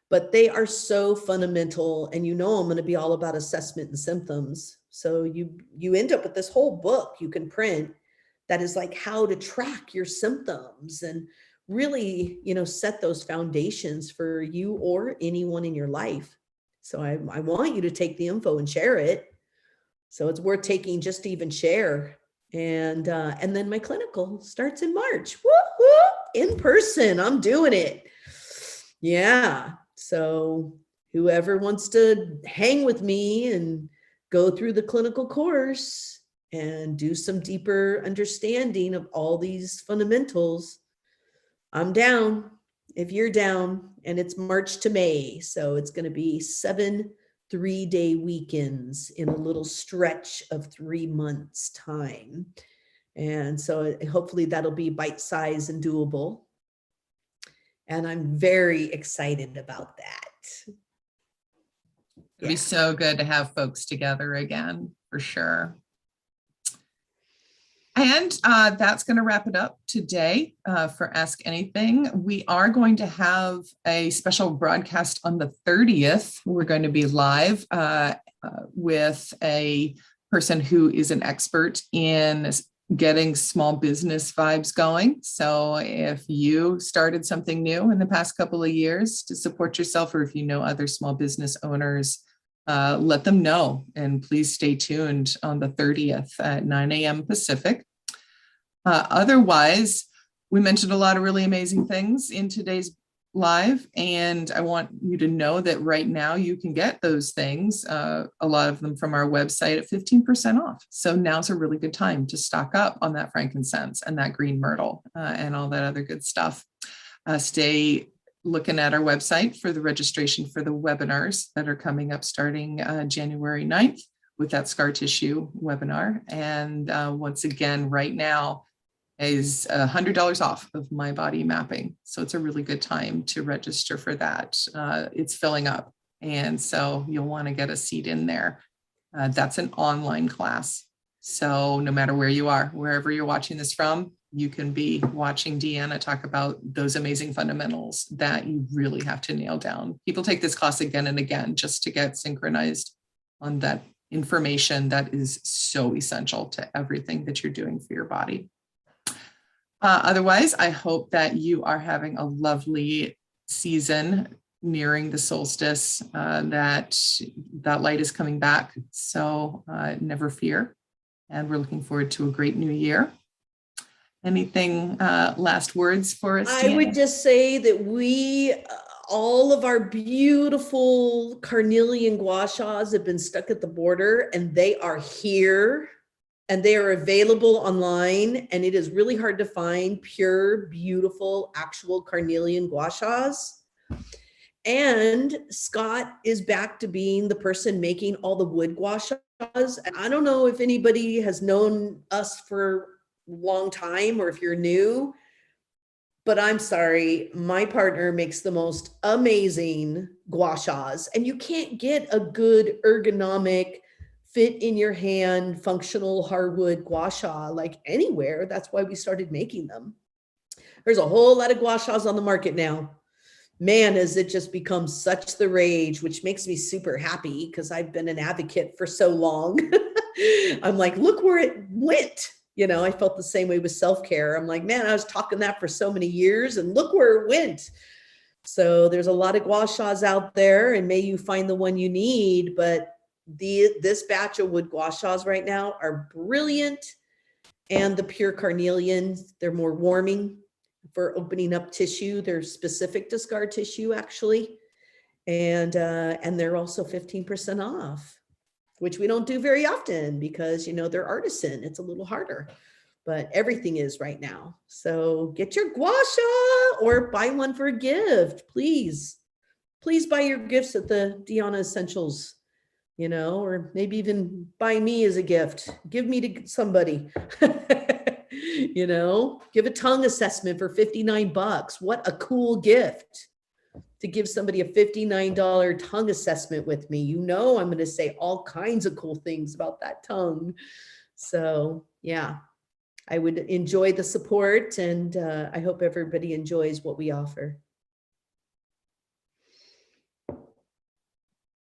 Speaker 2: But they are so fundamental, and you know I'm going to be all about assessment and symptoms. So you end up with this whole book you can print that is like how to track your symptoms and really, you know, set those foundations for you or anyone in your life. So I want you to take the info and share it. So it's worth taking just to even share. And then my clinical starts in March. Woo-hoo! In person, I'm doing it. Yeah. So whoever wants to hang with me and go through the clinical course and do some deeper understanding of all these fundamentals, I'm down if you're down, and it's March to May. So it's going to be 7 3-day weekends in a little stretch of 3 months time. And so hopefully that'll be bite-sized and doable. And I'm very excited about that.
Speaker 1: It'd be so good to have folks together again, for sure. And that's going to wrap it up today for Ask Anything. We are going to have a special broadcast on the 30th. We're going to be live with a person who is an expert in getting small business vibes going. So if you started something new in the past couple of years to support yourself, or if you know other small business owners, let them know. And please stay tuned on the 30th at 9 a.m. Pacific. Otherwise, we mentioned a lot of really amazing things in today's live, and I want you to know that right now you can get those things, a lot of them from our website, at 15% off. So now's a really good time to stock up on that frankincense and that green myrtle and all that other good stuff. Stay looking at our website for the registration for the webinars that are coming up starting January 9th with that scar tissue webinar. And once again, right now is $100 off of My Body Mapping. So it's a really good time to register for that. It's filling up. And so you'll want to get a seat in there. That's an online class. So no matter where you are, wherever you're watching this from, you can be watching DeAnna talk about those amazing fundamentals that you really have to nail down. People take this class again and again just to get synchronized on that information that is so essential to everything that you're doing for your body. Otherwise, I hope that you are having a lovely season nearing the solstice, that light is coming back. So never fear. And we're looking forward to a great new year. Anything last words for us,
Speaker 2: I would just say that all of our beautiful carnelian gua shas have been stuck at the border, and they are here. And they are available online, and it is really hard to find pure, beautiful, actual carnelian gua shas. And Scott is back to being the person making all the wood gua shas. I don't know if anybody has known us for a long time or if you're new, but I'm sorry, my partner makes the most amazing gua shas, and you can't get a good ergonomic, fit in your hand, functional hardwood gua sha like anywhere. That's why we started making them. There's a whole lot of gua shas on the market now. Man, has it just become such the rage, which makes me super happy because I've been an advocate for so long. I'm like, look where it went. You know, I felt the same way with self-care. I'm like, man, I was talking that for so many years and look where it went. So there's a lot of gua shas out there, and may you find the one you need, but this batch of wood gua shas right now are brilliant. And the pure carnelian, they're more warming for opening up tissue. They're specific to scar tissue, actually. And they're also 15% off, which we don't do very often because, you know, they're artisan. It's a little harder, but everything is right now. So get your gua sha or buy one for a gift, please. Please buy your gifts at the DeAnna Essentials, you know, or maybe even buy me as a gift. Give me to somebody, you know, give a tongue assessment for $59. What a cool gift to give somebody a $59 tongue assessment with me. You know, I'm going to say all kinds of cool things about that tongue. So yeah, I would enjoy the support, and I hope everybody enjoys what we offer.